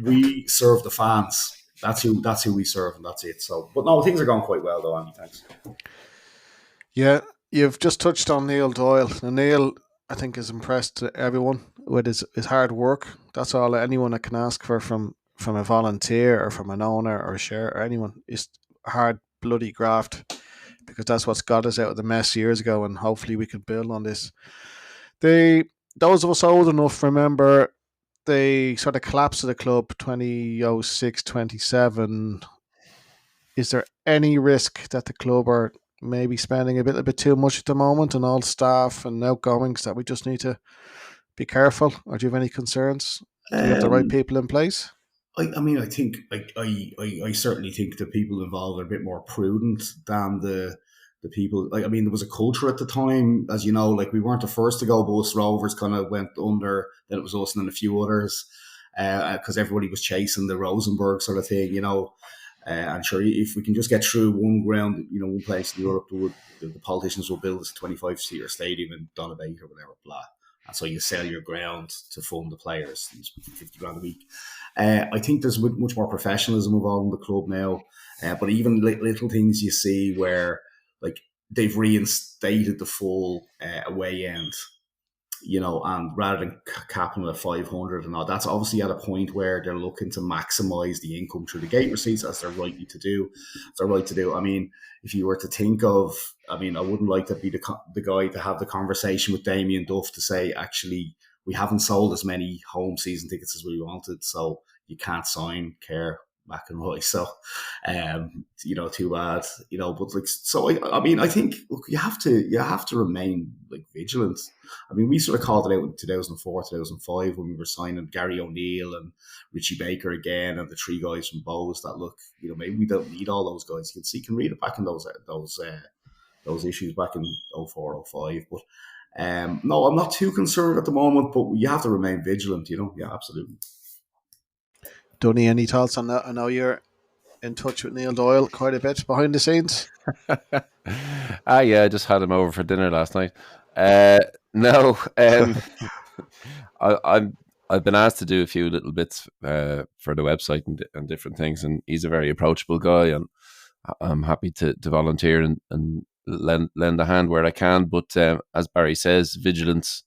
Speaker 2: we serve the fans. That's who we serve, and that's it. So, but no, things are going quite well though, Andy. Thanks.
Speaker 1: Yeah, you've just touched on Neil Doyle. And Neil, I think, is impressed everyone with his hard work. That's all anyone that can ask for from a volunteer or from an owner or a share or anyone, is hard bloody graft, because that's what's got us out of the mess years ago, and hopefully we can build on this. Those of us old enough remember the sort of collapse of the club 2006, 27. Is there any risk that the club are maybe spending a little bit too much at the moment on all staff and outgoings, that we just need to be careful? Or do you have any concerns? Do we have the right people in place?
Speaker 2: I think I certainly think the people involved are a bit more prudent than the people. Like, there was a culture at the time, as you know, like, we weren't the first to go. Bus Rovers kind of went under, then it was us and then a few others, because everybody was chasing the Rosenborg sort of thing, and sure, if we can just get through one ground, one place in Europe, the politicians will build us a 25-seater stadium in Donabate or whatever, blah. and so you sell your ground to fund the players. It's 50 grand a week. I think there's much more professionalism involved in the club now, but even little things you see where like they've reinstated the full away end, and rather than capping it at 500 and all, that's obviously at a point where they're looking to maximise the income through the gate receipts, as they're rightly to do. It's their right to do. I mean, if you were to think of, I wouldn't like to be the guy to have the conversation with Damien Duff to say, actually, we haven't sold as many home season tickets as we wanted, so you can't sign Kerr, McEnroy. So, too bad. But like, so I think, look, you have to remain like vigilant. We sort of called it out in 2004, 2005 when we were signing Gary O'Neill and Richie Baker again, and the three guys from Bowes. That look, maybe we don't need all those guys. You can read it back in those issues back in 04, 05. But no, I'm not too concerned at the moment. But you have to remain vigilant. Yeah, absolutely.
Speaker 1: Dunny, any thoughts on that? I know you're in touch with Neil Doyle quite a bit behind the scenes.
Speaker 3: Yeah, I just had him over for dinner last night. No, I've been asked to do a few little bits for the website and different things, and he's a very approachable guy, and I'm happy to volunteer and lend a hand where I can. But as Barry says, vigilance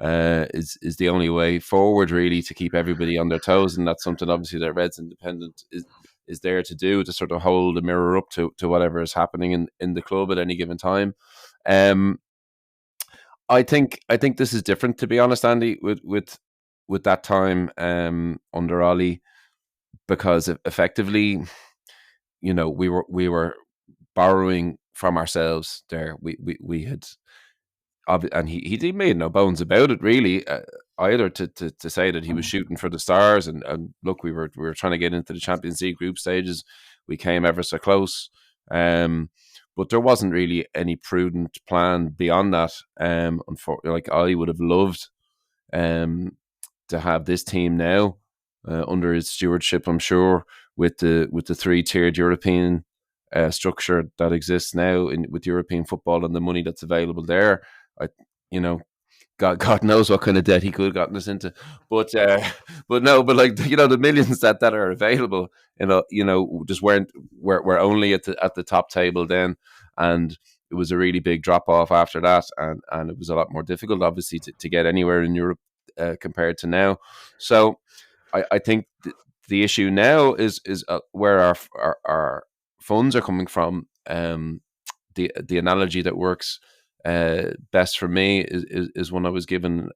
Speaker 3: is the only way forward, really, to keep everybody on their toes, and that's something obviously that Reds Independent is there to do, to sort of hold a mirror up to whatever is happening in the club at any given time. I think this is different, to be honest, Andy, with that time under Ollie, because effectively, we were borrowing from ourselves there. We had, and he made no bones about it, really, either to say that he was shooting for the stars, and look, we were trying to get into the Champions League group stages. We came ever so close, but there wasn't really any prudent plan beyond that. Like, I would have loved to have this team now under his stewardship, I'm sure, with the 3-tiered European structure that exists now with European football and the money that's available there. God knows what kind of debt he could have gotten us into, but like, the millions that are available, just were only at the top table then, and it was a really big drop off after that, and it was a lot more difficult, obviously, to get anywhere in Europe compared to now. So I think the issue now is where our funds are coming from. The analogy that works best for me is one I was given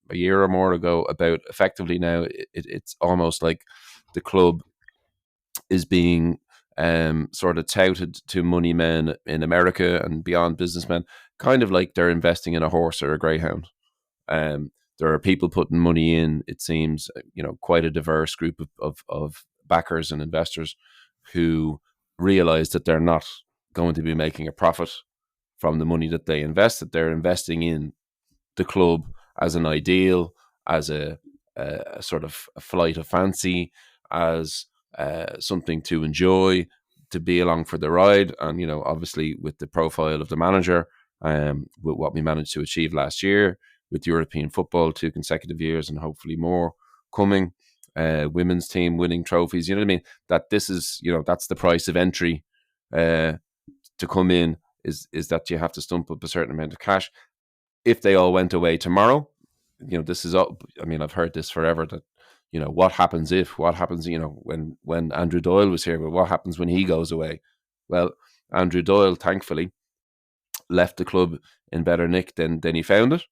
Speaker 3: a year or more ago about, effectively now it's almost like the club is being sort of touted to money men in America and beyond, businessmen, kind of like they're investing in a horse or a greyhound. There are people putting money in, it seems, quite a diverse group of backers and investors who realize that they're not going to be making a profit from the money that they invest, that they're investing in the club as an ideal, as a sort of a flight of fancy, as something to enjoy, to be along for the ride. And, obviously with the profile of the manager, with what we managed to achieve last year with European football, 2 consecutive years and hopefully more coming, women's team winning trophies, you know what I mean? That this is, that's the price of entry to come in, is that you have to stump up a certain amount of cash. If they all went away tomorrow, this is all, I've heard this forever, that, what happens, when Andrew Doyle was here, but what happens when he goes away? Well, Andrew Doyle, thankfully, left the club in better nick than he found it.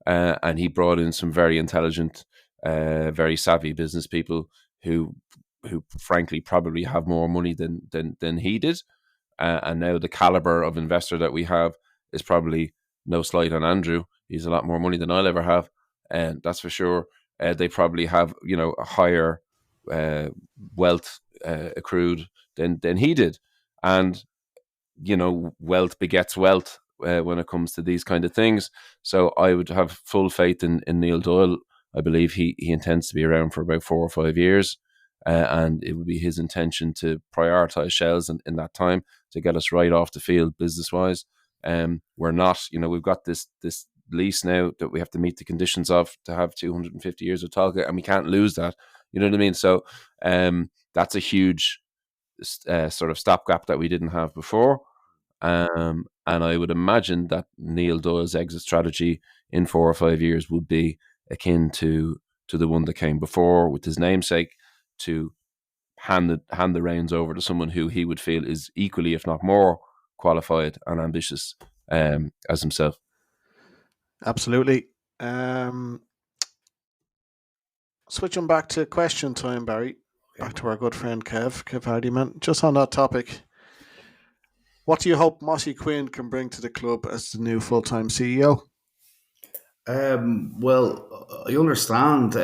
Speaker 3: And he brought in some very intelligent, very savvy business people who frankly probably have more money than he did. And now the caliber of investor that we have is probably, no slight on Andrew, he's a lot more money than I'll ever have, and that's for sure. They probably have, a higher wealth accrued than he did, and wealth begets wealth when it comes to these kind of things. So I would have full faith in Neil Doyle. I believe he intends to be around for about 4 or 5 years. And it would be his intention to prioritise Shells in that time to get us right off the field business wise. We're not, we've got this lease now that we have to meet the conditions of to have 250 years of Tolka, and we can't lose that. You know what I mean? So that's a huge sort of stopgap that we didn't have before. And I would imagine that Neil Doyle's exit strategy in 4 or 5 years would be akin to the one that came before with his namesake, to hand the reins over to someone who he would feel is equally, if not more, qualified and ambitious as himself.
Speaker 1: Absolutely. Switching back to question time, Barry. Back to our good friend Kev Hardyman. Just on that topic, what do you hope Mossy Quinn can bring to the club as the new full-time CEO?
Speaker 2: Well, I understand.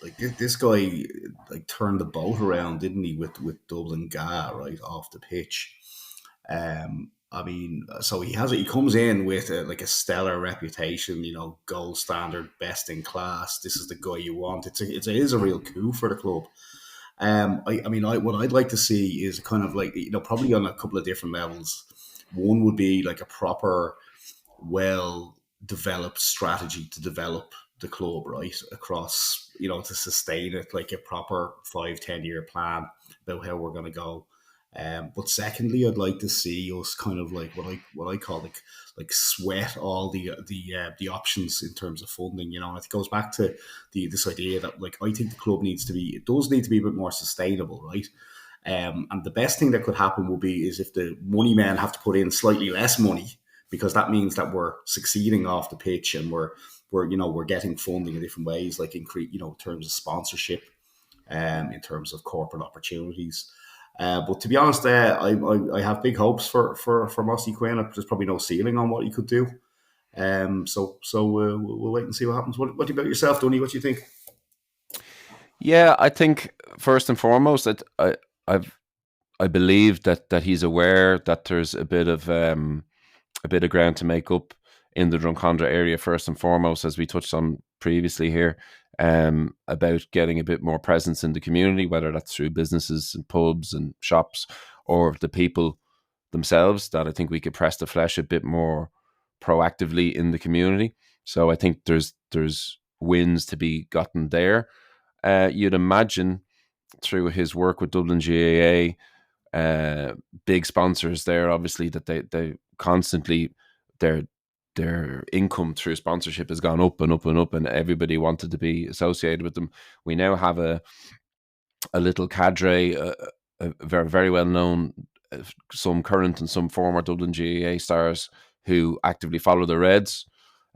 Speaker 2: Like this guy, like turned the boat around, didn't he? With Dublin Ga right off the pitch. I mean, so he comes in with like a stellar reputation, you know, gold standard, best in class. This is the guy you want. It is a real coup for the club. I mean, what I'd like to see is kind of like, you know, probably on a couple of different levels. One would be like a proper, well developed strategy to develop the club, right, across, you know, to sustain it, like a proper 5-10 year plan about how we're going to go. But secondly, I'd like to see us kind of like what I call like sweat all the options in terms of funding. You know, and it goes back to this idea that, like, I think the club does need to be a bit more sustainable, right? And the best thing that could happen will be is if the money men have to put in slightly less money, because that means that we're succeeding off the pitch and we're getting funding in different ways, like in terms of sponsorship, in terms of corporate opportunities. But to be honest, I have big hopes for Mossy Quinn. There's probably no ceiling on what he could do. So we'll wait and see what happens. What about yourself, Dunny? What do you think?
Speaker 3: Yeah, I think first and foremost that I believe that he's aware that there's a bit of ground to make up in the Drumcondra area, first and foremost, as we touched on previously here, about getting a bit more presence in the community, whether that's through businesses and pubs and shops or the people themselves, that I think we could press the flesh a bit more proactively in the community. So I think there's wins to be gotten there. You'd imagine through his work with Dublin GAA, big sponsors there, obviously, that they constantly, their income through sponsorship has gone up and up and up, and everybody wanted to be associated with them. We now have a little cadre, a very, very well known, some current and some former Dublin GAA stars who actively follow the Reds.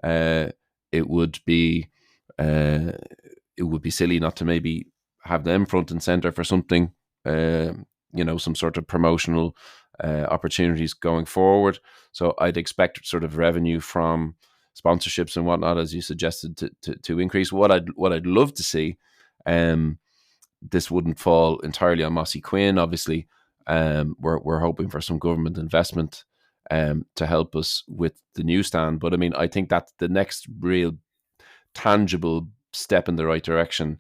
Speaker 3: It would be silly not to maybe have them front and center for something, some sort of promotional opportunities going forward. So I'd expect sort of revenue from sponsorships and whatnot, as you suggested, to increase. What I'd love to see, this wouldn't fall entirely on Mossy Quinn, obviously. We're hoping for some government investment to help us with the newsstand. But I mean, I think that's the next real tangible step in the right direction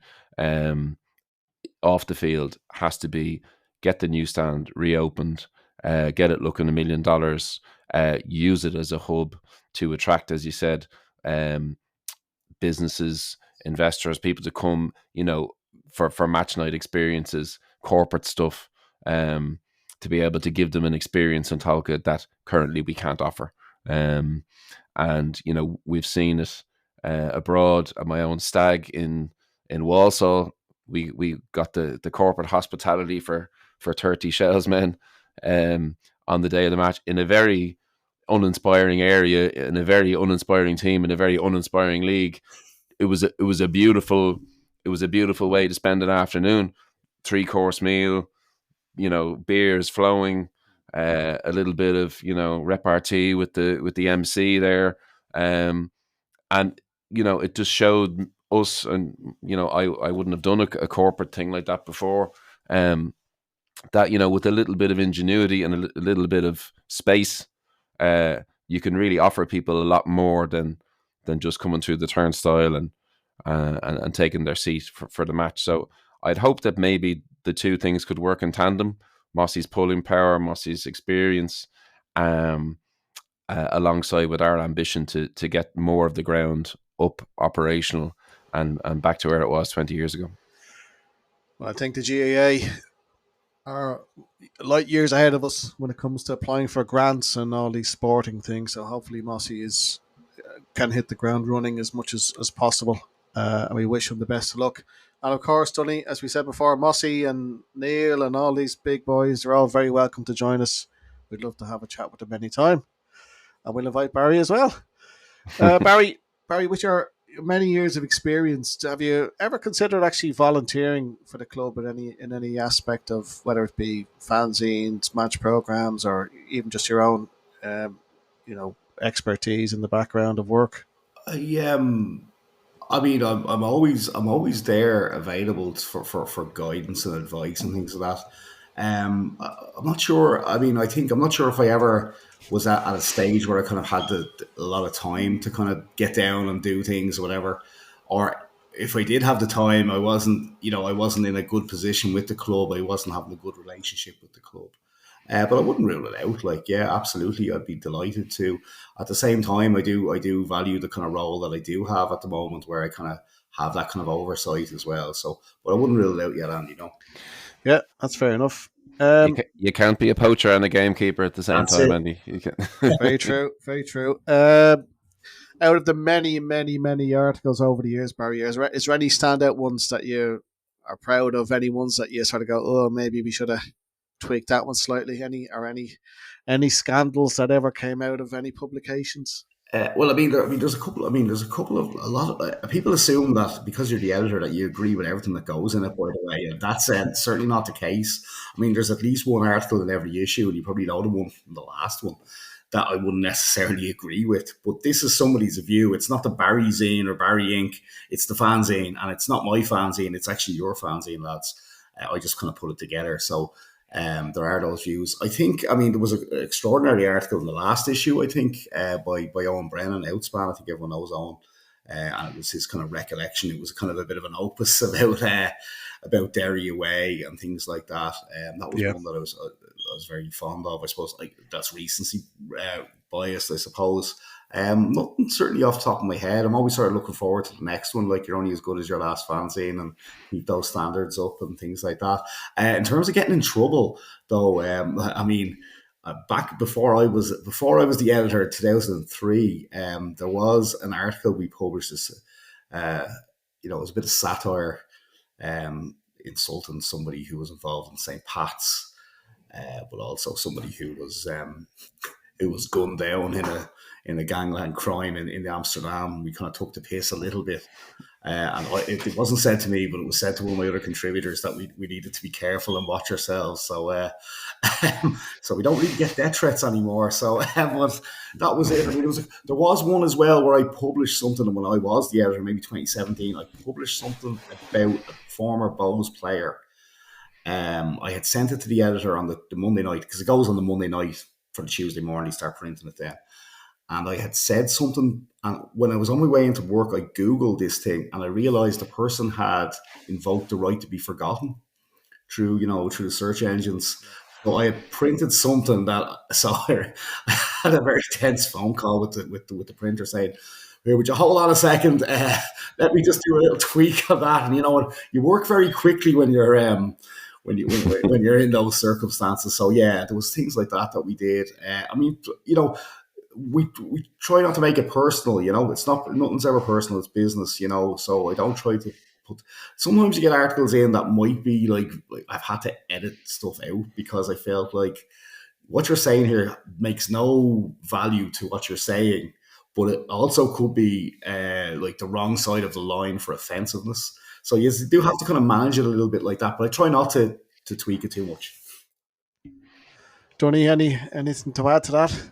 Speaker 3: off the field, has to be get the newsstand reopened, get it looking $1 million, use it as a hub to attract, as you said, businesses, investors, people to come, for match night experiences, corporate stuff, to be able to give them an experience in Tolka that currently we can't offer. And we've seen it abroad. At my own stag in Walsall, we got the corporate hospitality for 30 Shells men on the day of the match, in a very uninspiring area, in a very uninspiring team, in a very uninspiring league. It was a beautiful way to spend an afternoon. 3-course meal, beers flowing, a little bit of repartee with the MC there, and it just showed us, and I wouldn't have done a corporate thing like that before, that with a little bit of ingenuity and a little bit of space, you can really offer people a lot more than just coming through the turnstile and taking their seat for the match. So I'd hope that maybe the two things could work in tandem: Mossy's pulling power, Mossy's experience, alongside with our ambition to get more of the ground up operational and back to where it was 20 years ago.
Speaker 1: Well, I think the GAA are light years ahead of us when it comes to applying for grants and all these sporting things. So hopefully Mossy can hit the ground running as much as possible. And we wish him the best of luck. And of course, Dunny, as we said before, Mossy and Neil and all these big boys, they're all very welcome to join us. We'd love to have a chat with them anytime. And we'll invite Barry as well. Barry, with your many years of experience, have you ever considered actually volunteering for the club in any aspect of whether it be fanzines, match programs, or even just your own, expertise in the background of work?
Speaker 2: I mean, I'm always there, available for guidance and advice and things like that. I'm not sure. I mean, I'm not sure if I ever was at a stage where I kind of had a lot of time to kind of get down and do things or whatever, or if I did have the time, I wasn't in a good position with the club. I wasn't having a good relationship with the club. But I wouldn't rule it out. Like, yeah, absolutely, I'd be delighted to. At the same time, I do value the kind of role that I do have at the moment, where I kind of have that kind of oversight as well. So, but I wouldn't rule it out yet, Andy. No.
Speaker 1: Yeah, that's fair enough.
Speaker 3: You can't be a poacher and a gamekeeper at the same time, Andy. You can.
Speaker 1: Very true. Very true. Out of the many, many, many articles over the years, Barry, is there any standout ones that you are proud of? Any ones that you sort of go, oh, maybe we should have tweaked that one slightly? Any scandals that ever came out of any publications?
Speaker 2: Well, there's a couple. A lot of people assume that because you're the editor that you agree with everything that goes in it. By the way, and that's certainly not the case. I mean, there's at least one article in every issue, and you probably know the one from the last one that I wouldn't necessarily agree with. But this is somebody's view. It's not the Barry Zine or Barry Inc. It's the fanzine, and it's not my fanzine. It's actually your fanzine, lads. I just kind of put it together. So there are those views. There was an extraordinary article in the last issue, I think, by Owen Brennan, Outspan. I think everyone knows Owen. And it was his kind of recollection. It was kind of a bit of an opus about Derry away and things like that. That was one that I was very fond of. I suppose that's recency biased, I suppose. Nothing certainly off the top of my head. I'm always sort of looking forward to the next one. Like, you're only as good as your last fanzine, and keep those standards up and things like that. In terms of getting in trouble, though, back before I was the editor in 2003, there was an article we published. This, it was a bit of satire, insulting somebody who was involved in St. Pat's, but also somebody who was gunned down in a gangland crime in Amsterdam. We kind of took the piss a little bit. And it wasn't said to me, but it was said to one of my other contributors that we needed to be careful and watch ourselves. So so we don't really get death threats anymore. So but that was it. I mean, there was one as well where I published something when I was the editor, maybe 2017. I published something about a former Bowes player. I had sent it to the editor on the Monday night, because it goes on the Monday night for the Tuesday morning, start printing it then. And I had said something, and when I was on my way into work, I Googled this thing, and I realized the person had invoked the right to be forgotten through the search engines. So I had printed something I had a very tense phone call with the printer saying, "Here, would you hold on a second? Let me just do a little tweak of that." And you know what? You work very quickly when you're when you're in those circumstances. So yeah, there was things like that we did. We try not to make it personal. It's nothing's ever personal. It's business. So I don't try to put. Sometimes you get articles in that might be like I've had to edit stuff out because I felt like what you're saying here makes no value to what you're saying, but it also could be like the wrong side of the line for offensiveness. So you do have to kind of manage it a little bit like that, but I try not to tweak it too much.
Speaker 1: Dunny, anything to add to that?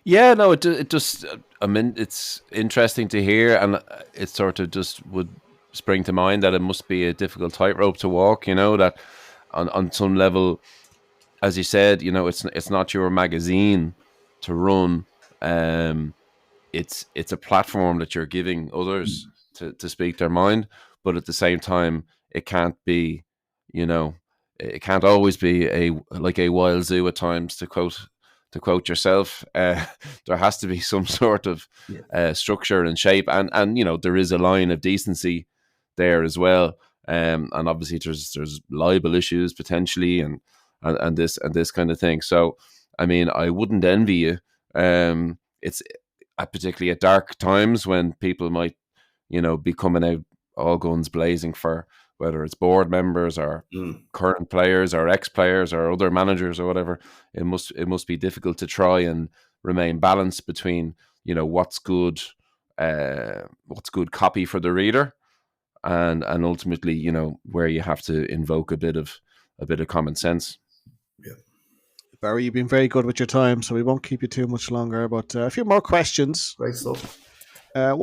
Speaker 3: Yeah, no, it just, it's interesting to hear, and it sort of just would spring to mind that it must be a difficult tightrope to walk, that on some level, as you said, it's not your magazine to run. It's a platform that you're giving others to speak their mind, but at the same time, it can't be, it can't always be like a wild zoo at times, to quote to quote yourself, there has to be some sort of structure and shape, and there is a line of decency there as well. And obviously there's libel issues potentially, and this kind of thing. So I mean, I wouldn't envy you. It's particularly at dark times when people might, be coming out all guns blazing for whether it's board members or current players or ex-players or other managers or whatever. It must be difficult to try and remain balanced between, what's good copy for the reader, and ultimately, where you have to invoke a bit of common sense.
Speaker 2: Yeah.
Speaker 1: Barry, you've been very good with your time, so we won't keep you too much longer. But a few more questions.
Speaker 2: Great stuff.
Speaker 1: Well,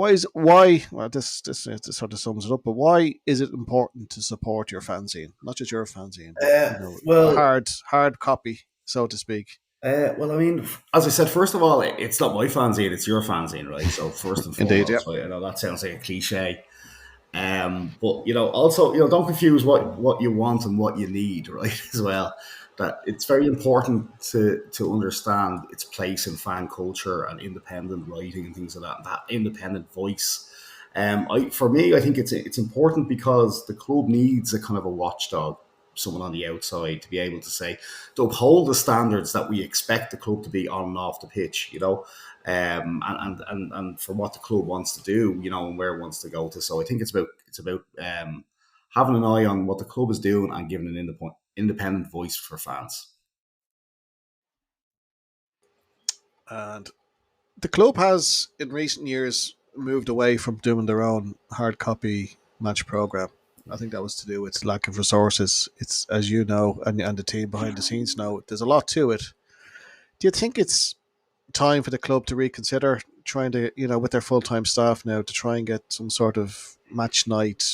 Speaker 1: this sort of sums it up, but why is it important to support your fanzine? Not just your fanzine, but hard copy, so to speak.
Speaker 2: Well, I mean, as I said, first of all, it's not my fanzine, it's your fanzine, right? So first and foremost,
Speaker 1: Indeed, yeah.
Speaker 2: right, I know that sounds like a cliche. But also, don't confuse what you want and what you need, right? As well, that it's very important to understand its place in fan culture and independent writing and things like that. That independent voice. For me, I think it's important because the club needs a kind of a watchdog, someone on the outside, to be able to say, to uphold the standards that we expect the club to be on and off the pitch, and for what the club wants to do, and where it wants to go to. So I think it's about having an eye on what the club is doing and giving an independent voice for fans.
Speaker 1: And the club has, in recent years, moved away from doing their own hard copy match program. I think that was to do with lack of resources. It's, as you know, and the team behind the scenes know, there's a lot to it. Do you think it's time for the club to reconsider trying to, with their full-time staff now, to try and get some sort of match night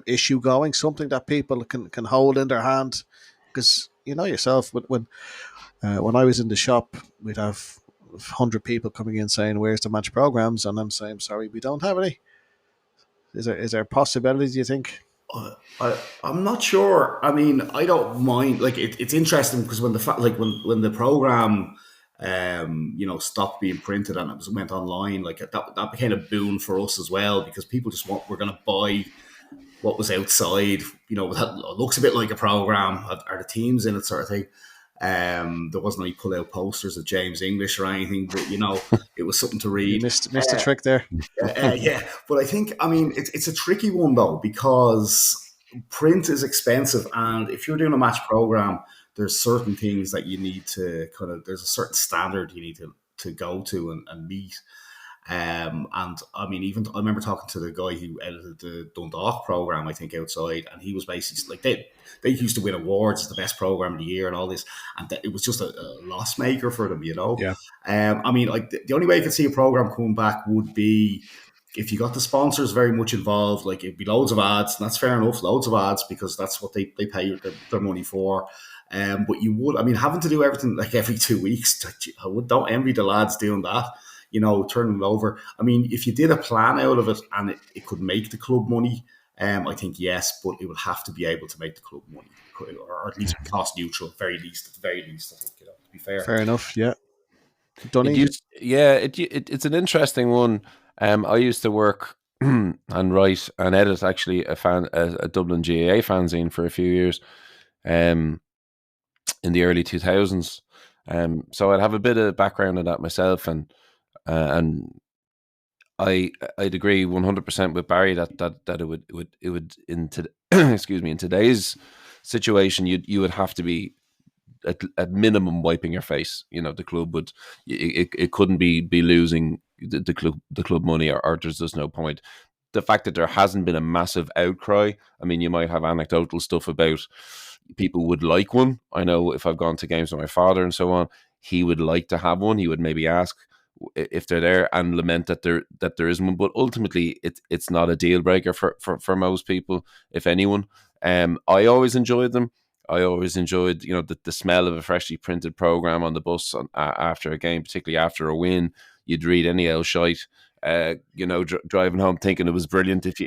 Speaker 1: issue going, something that people can hold in their hand? Because yourself, when I was in the shop, we'd have 100 people coming in saying, "Where's the match programs?" And I'm saying, "Sorry, we don't have any." Is there a possibility, do you think?
Speaker 2: I'm not sure. I mean, I don't mind. Like, it's interesting because when the program, stopped being printed and it went online, like that became a boon for us as well, because people just were going to buy what was outside. That looks a bit like a program. Are the teams in it, sort of thing. There wasn't any pull-out posters of James English or anything, but it was something to read.
Speaker 1: You missed a trick there.
Speaker 2: Yeah, but I think, it's a tricky one though, because print is expensive, and if you're doing a match program, there's certain things that you need to there's a certain standard you need to go to and meet. And I mean, even I remember talking to the guy who edited the Dundalk program, I think, outside, and he was basically like, they used to win awards as the best program of the year and all this, and it was just a loss maker for them,
Speaker 1: Yeah.
Speaker 2: I mean, like the only way I could see a program coming back would be if you got the sponsors very much involved. Like, it'd be loads of ads, and that's fair enough, loads of ads, because that's what they pay their money for. But you would, having to do everything like every 2 weeks, don't envy the lads doing that. Turning it over. I mean, if you did a plan out of it and it could make the club money, I think yes, but it would have to be able to make the club money, or at least cost neutral, at the very least, I think, to be fair.
Speaker 1: Fair enough, yeah. Dunny?
Speaker 3: It's an interesting one. I used to work and write and edit actually a Dublin GAA fanzine for a few years in the early 2000s. So I'd have a bit of background in that myself, and I'd agree 100% with Barry that it would in today's situation you would have to be at minimum wiping your face. The club would, it couldn't be losing the club money, or there's just no point. The fact that there hasn't been a massive outcry, I mean, you might have anecdotal stuff about people would like one. I know if I've gone to games with my father and so on, he would like to have one. He would maybe ask if they're there and lament that there isn't one, but ultimately it's not a deal breaker for most people, if anyone. I always enjoyed them. I always enjoyed the smell of a freshly printed program on the bus after a game, particularly after a win. You'd read any old shite driving home thinking it was brilliant. If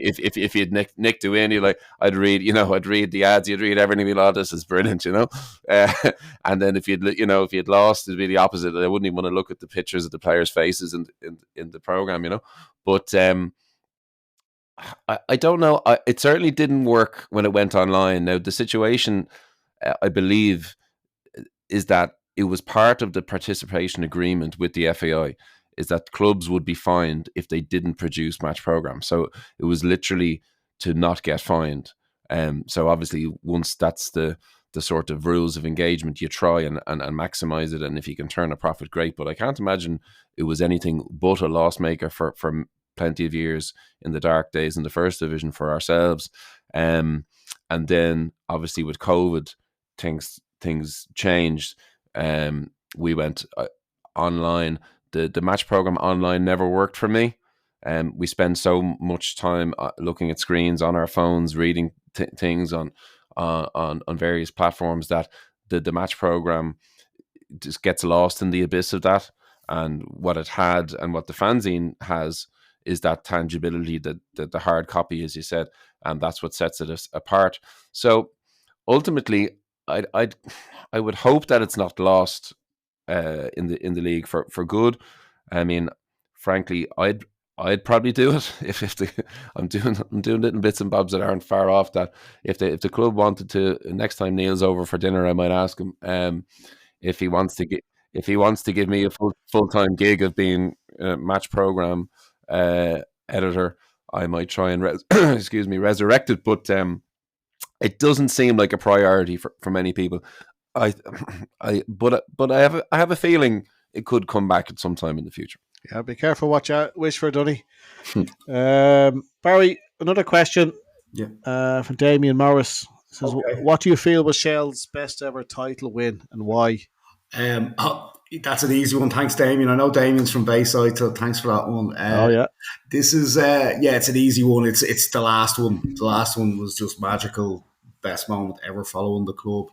Speaker 3: you'd nicked to win, I'd read the ads, you'd read everything. You'd be like, this is brilliant, uh, and then if you'd lost, it'd be the opposite. I wouldn't even want to look at the pictures of the players' faces in the program, But I don't know. It certainly didn't work when it went online. Now the situation, I believe, is that it was part of the participation agreement with the FAI, is that clubs would be fined if they didn't produce match programs. So it was literally to not get fined. So obviously, once that's the sort of rules of engagement, you try and maximize it, and if you can turn a profit, great. But I can't imagine it was anything but a loss maker for plenty of years in the dark days in the first division for ourselves. And then obviously with COVID, things changed. We went online. The match program online never worked for me. We spend so much time looking at screens on our phones, reading things on various platforms, that the match program just gets lost in the abyss of that. And what it had and what the fanzine has is that tangibility, the hard copy, as you said, and that's what sets it apart. So ultimately, I would hope that it's not lost in the league for good. I mean, frankly, I'd probably do it if I'm doing little bits and bobs that aren't far off. That if the club wanted to, next time Neil's over for dinner, I might ask him if he wants to give me a full-time gig of being a match program editor. I might try and resurrect it, but it doesn't seem like a priority for many people. But I have a feeling it could come back at some time in the future.
Speaker 1: Yeah, be careful what you wish for, Dunny. Barry, another question from Damien Morris. Says, what do you feel was Shell's best ever title win and why?
Speaker 2: That's an easy one. Thanks, Damien. I know Damien's from Bayside, so thanks for that one. This is it's an easy one. It's the last one. The last one was just magical. Best moment ever following the club,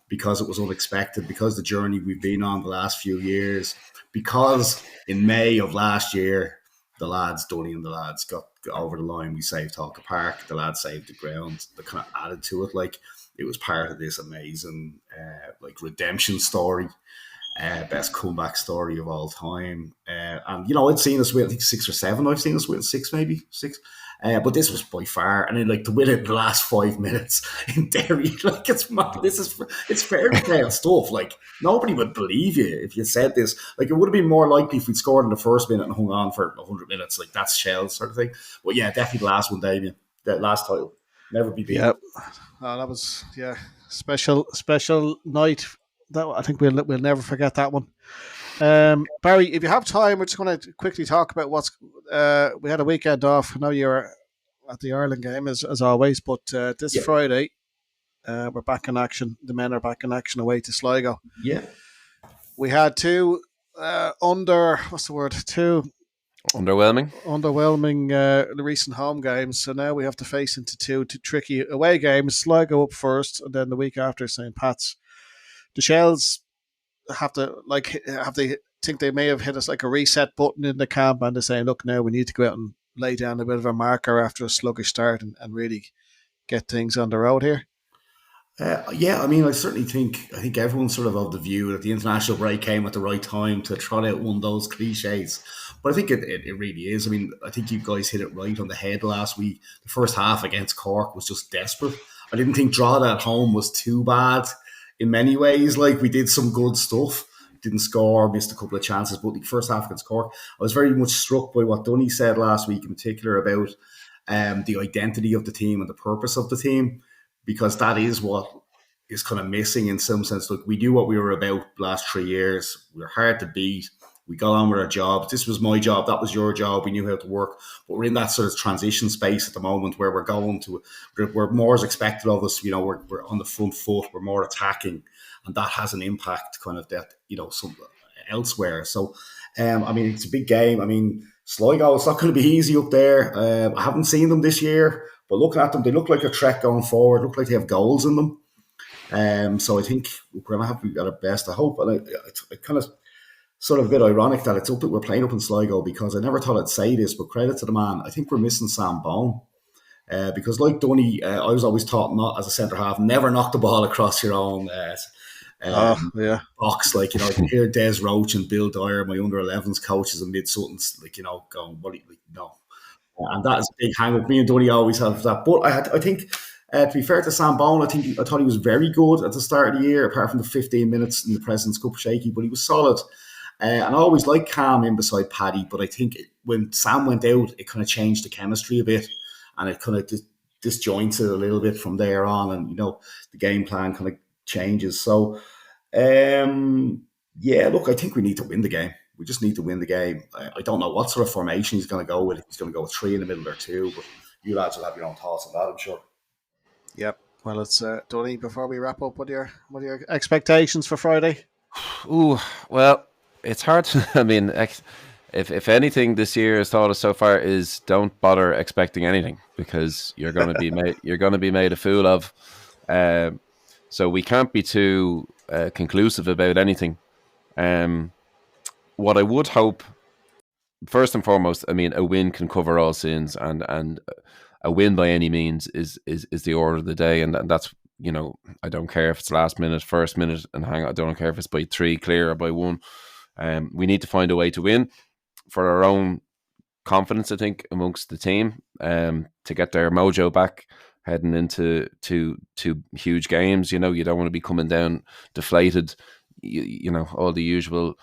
Speaker 2: because it was unexpected, because the journey we've been on the last few years, because in May of last year, the lads, Dunny and the lads, got over the line. We saved Talca Park. The lads saved the ground. They kind of added to it. Like, it was part of this amazing redemption story. Best comeback story of all time. And, I'd seen us win, I think 6 or 7. I've seen us win 6, maybe 6. But this was by far, and then to win it in the last 5 minutes in Derry, it's fairy tale stuff. Like, nobody would believe you if you said this. Like, it would have been more likely if we'd scored in the first minute and hung on for 100 minutes. Like, that's Shell sort of thing. But yeah, definitely the last one, Damien. That last title, never be beaten.
Speaker 1: Yep. That was special night. That, I think we'll never forget that one. Barry, if you have time, we're just going to quickly talk about what's. We had a weekend off. I know you're at the Ireland game as always, but this Friday, we're back in action. The men are back in action away to Sligo.
Speaker 2: Yeah,
Speaker 1: we had two underwhelming recent home games. So now we have to face into two tricky away games. Sligo up first, and then the week after St. Pat's. The Shells have they think they may have hit us like a reset button in the camp, and they're saying, look, now we need to go out and lay down a bit of a marker after a sluggish start and really get things on the road here?
Speaker 2: I mean, I think everyone's sort of the view that the international break came at the right time to trot out one of those cliches. But I think it really is. I mean, I think you guys hit it right on the head last week. The first half against Cork was just desperate. I didn't think Drogheda at home was too bad in many ways. Like, we did some good stuff. Didn't score, missed a couple of chances, but the first half against Cork, I was very much struck by what Dunny said last week in particular about the identity of the team and the purpose of the team, because that is what is kind of missing in some sense. Look, we knew what we were about the last 3 years. We were hard to beat. We got on with our jobs. This was my job. That was your job. We knew how to work. But we're in that sort of transition space at the moment where where more is expected of us. We're on the front foot. We're more attacking. And that has an impact kind of that, some elsewhere. So, I mean, it's a big game. I mean, Sligo, it's not going to be easy up there. I haven't seen them this year, but looking at them, they look like a threat going forward. Look like they have goals in them. So I think we're going to have to be at our best, I hope. And I kind of sort of a bit ironic that we're playing up in Sligo, because I never thought I'd say this, but credit to the man, I think we're missing Sam Bone. Because like Dunny, I was always taught, not as a centre half, never knock the ball across your own
Speaker 1: Yeah.
Speaker 2: box. Like, you know, I can hear Des Roach and Bill Dyer, my under 11s coaches and mid Suttons, like, you know, going, what do you, like, no. And that is a big hang up. Me and Dunny always have that. But I think, to be fair to Sam Bone, I thought he was very good at the start of the year, apart from the 15 minutes in the President's Cup shaky, but he was solid. And I always liked Cam in beside Paddy, but I think when Sam went out, it kind of changed the chemistry a bit, and it kind of disjointed a little bit from there on, and, you know, the game plan kind of changes. So, yeah, look, I think we need to win the game. We just need to win the game. I don't know what sort of formation he's going to go with. If he's going to go with 3 in the middle or 2, but you lads will have your own thoughts on that, I'm sure.
Speaker 1: Yep. Well, it's Dunny. Before we wrap up, what are your expectations for Friday?
Speaker 3: Ooh, well, it's hard to. I mean, if anything this year has taught us so far is don't bother expecting anything, because you're going to be made a fool of. So we can't be too conclusive about anything. What I would hope, first and foremost, I mean, a win can cover all sins, and a win by any means is the order of the day, and that's, you know, I don't care if it's last minute, first minute, and hang on, I don't care if it's by 3 clear or by 1. We need to find a way to win for our own confidence, I think, amongst the team, to get their mojo back heading into huge games. You know, you don't want to be coming down deflated. You know, all the usual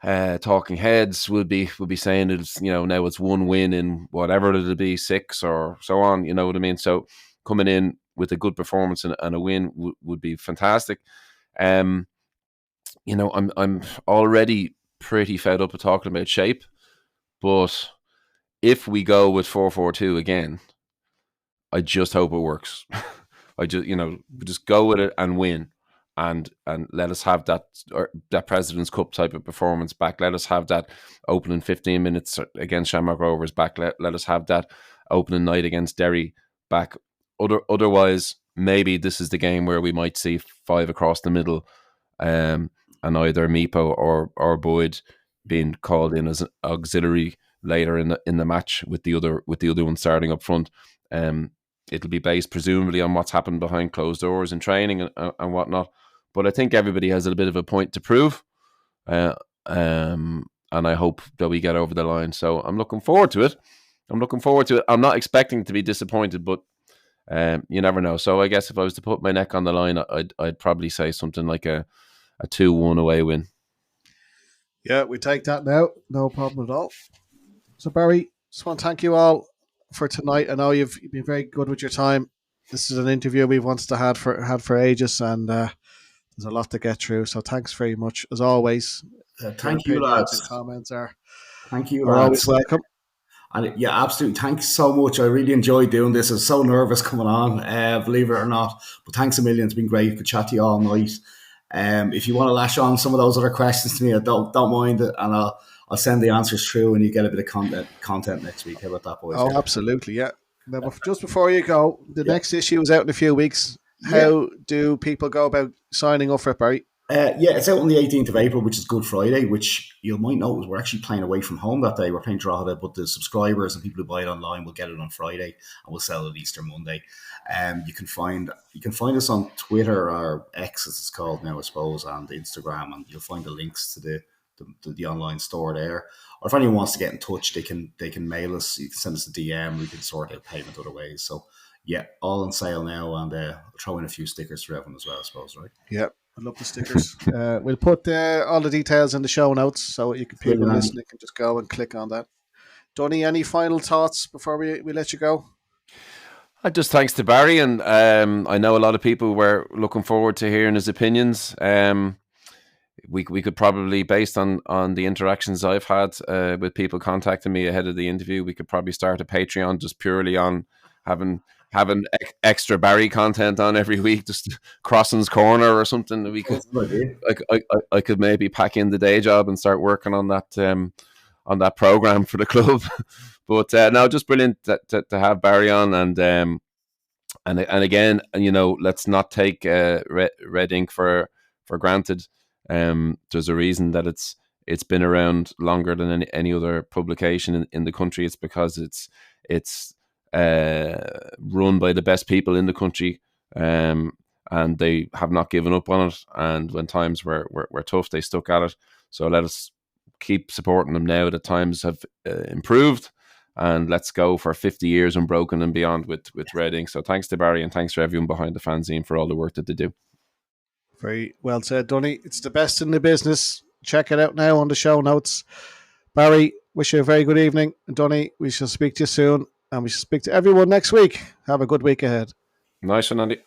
Speaker 3: talking heads will be saying it's, you know, now it's 1 win in whatever it'll be, 6 or so on. You know what I mean? So coming in with a good performance and a win would be fantastic. You know, I'm already pretty fed up of talking about shape, but if we go with 4-4-2 again, I just hope it works. I just, you know, just go with it and win, and let us have that President's Cup type of performance back. Let us have that opening 15 minutes against Shamrock Rovers back. Let us have that opening night against Derry back. Otherwise, maybe this is the game where we might see 5 across the middle, and either Meepo or Boyd being called in as an auxiliary later in the match with the other one starting up front. It'll be based presumably on what's happened behind closed doors in training and whatnot. But I think everybody has a bit of a point to prove, and I hope that we get over the line. So I'm looking forward to it. I'm not expecting to be disappointed, but you never know. So I guess if I was to put my neck on the line, I'd probably say something like a 2-1 away win.
Speaker 1: Yeah, we take that now. No problem at all. So Barry, just want to thank you all for tonight. I know you've been very good with your time. This is an interview we've wanted to had for ages, and there's a lot to get through. So thanks very much as always.
Speaker 2: Thank you, lads.
Speaker 1: And comments are
Speaker 2: always
Speaker 1: welcome.
Speaker 2: And yeah, absolutely. Thanks so much. I really enjoyed doing this. I was so nervous coming on, believe it or not. But thanks a million. It's been great. Could chat to you all night. If you want to lash on some of those other questions to me, I don't mind it, and I'll send the answers through, and you get a bit of content next week. How about that, boys?
Speaker 1: Oh, absolutely, yeah. Now, just before you go, the next issue is out in a few weeks. How do people go about signing up for it, Barry?
Speaker 2: It's out on the 18th of April, which is Good Friday, which you might notice we're actually playing away from home that day. We're playing Drogheda, but the subscribers and people who buy it online will get it on Friday, and we'll sell it Easter Monday. You can find us on Twitter, or X as it's called now, I suppose, and Instagram, and you'll find the links to the online store there. Or if anyone wants to get in touch, they can mail us. You can send us a DM. We can sort out payment other ways. So yeah, all on sale now, and I'll throw in a few stickers for everyone as well, I suppose, right?
Speaker 1: Yeah, I love the stickers. We'll put all the details in the show notes, so you can people listening can just go and click on that. Dunny, any final thoughts before we let you go?
Speaker 3: Just thanks to Barry, and I know a lot of people were looking forward to hearing his opinions. We could probably, based on the interactions I've had with people contacting me ahead of the interview, we could probably start a Patreon just purely on having extra Barry content on every week, just Crossan's Corner or something. That we could, I could maybe pack in the day job and start working on that program for the club. But no, just brilliant to have Barry on, and again, you know, let's not take red ink for granted. There's a reason that it's been around longer than any other publication in the country. It's because it's run by the best people in the country, and they have not given up on it. And when times were tough, they stuck at it. So let us keep supporting them now that times have improved, and let's go for 50 years unbroken and beyond with Red Ink. So thanks to Barry, and thanks to everyone behind the fanzine for all the work that they do.
Speaker 1: Very well said, Dunny. It's the best in the business. Check it out now on the show notes. Barry, wish you a very good evening. And Dunny, we shall speak to you soon, and we shall speak to everyone next week. Have a good week ahead.
Speaker 3: Nice one, Andy.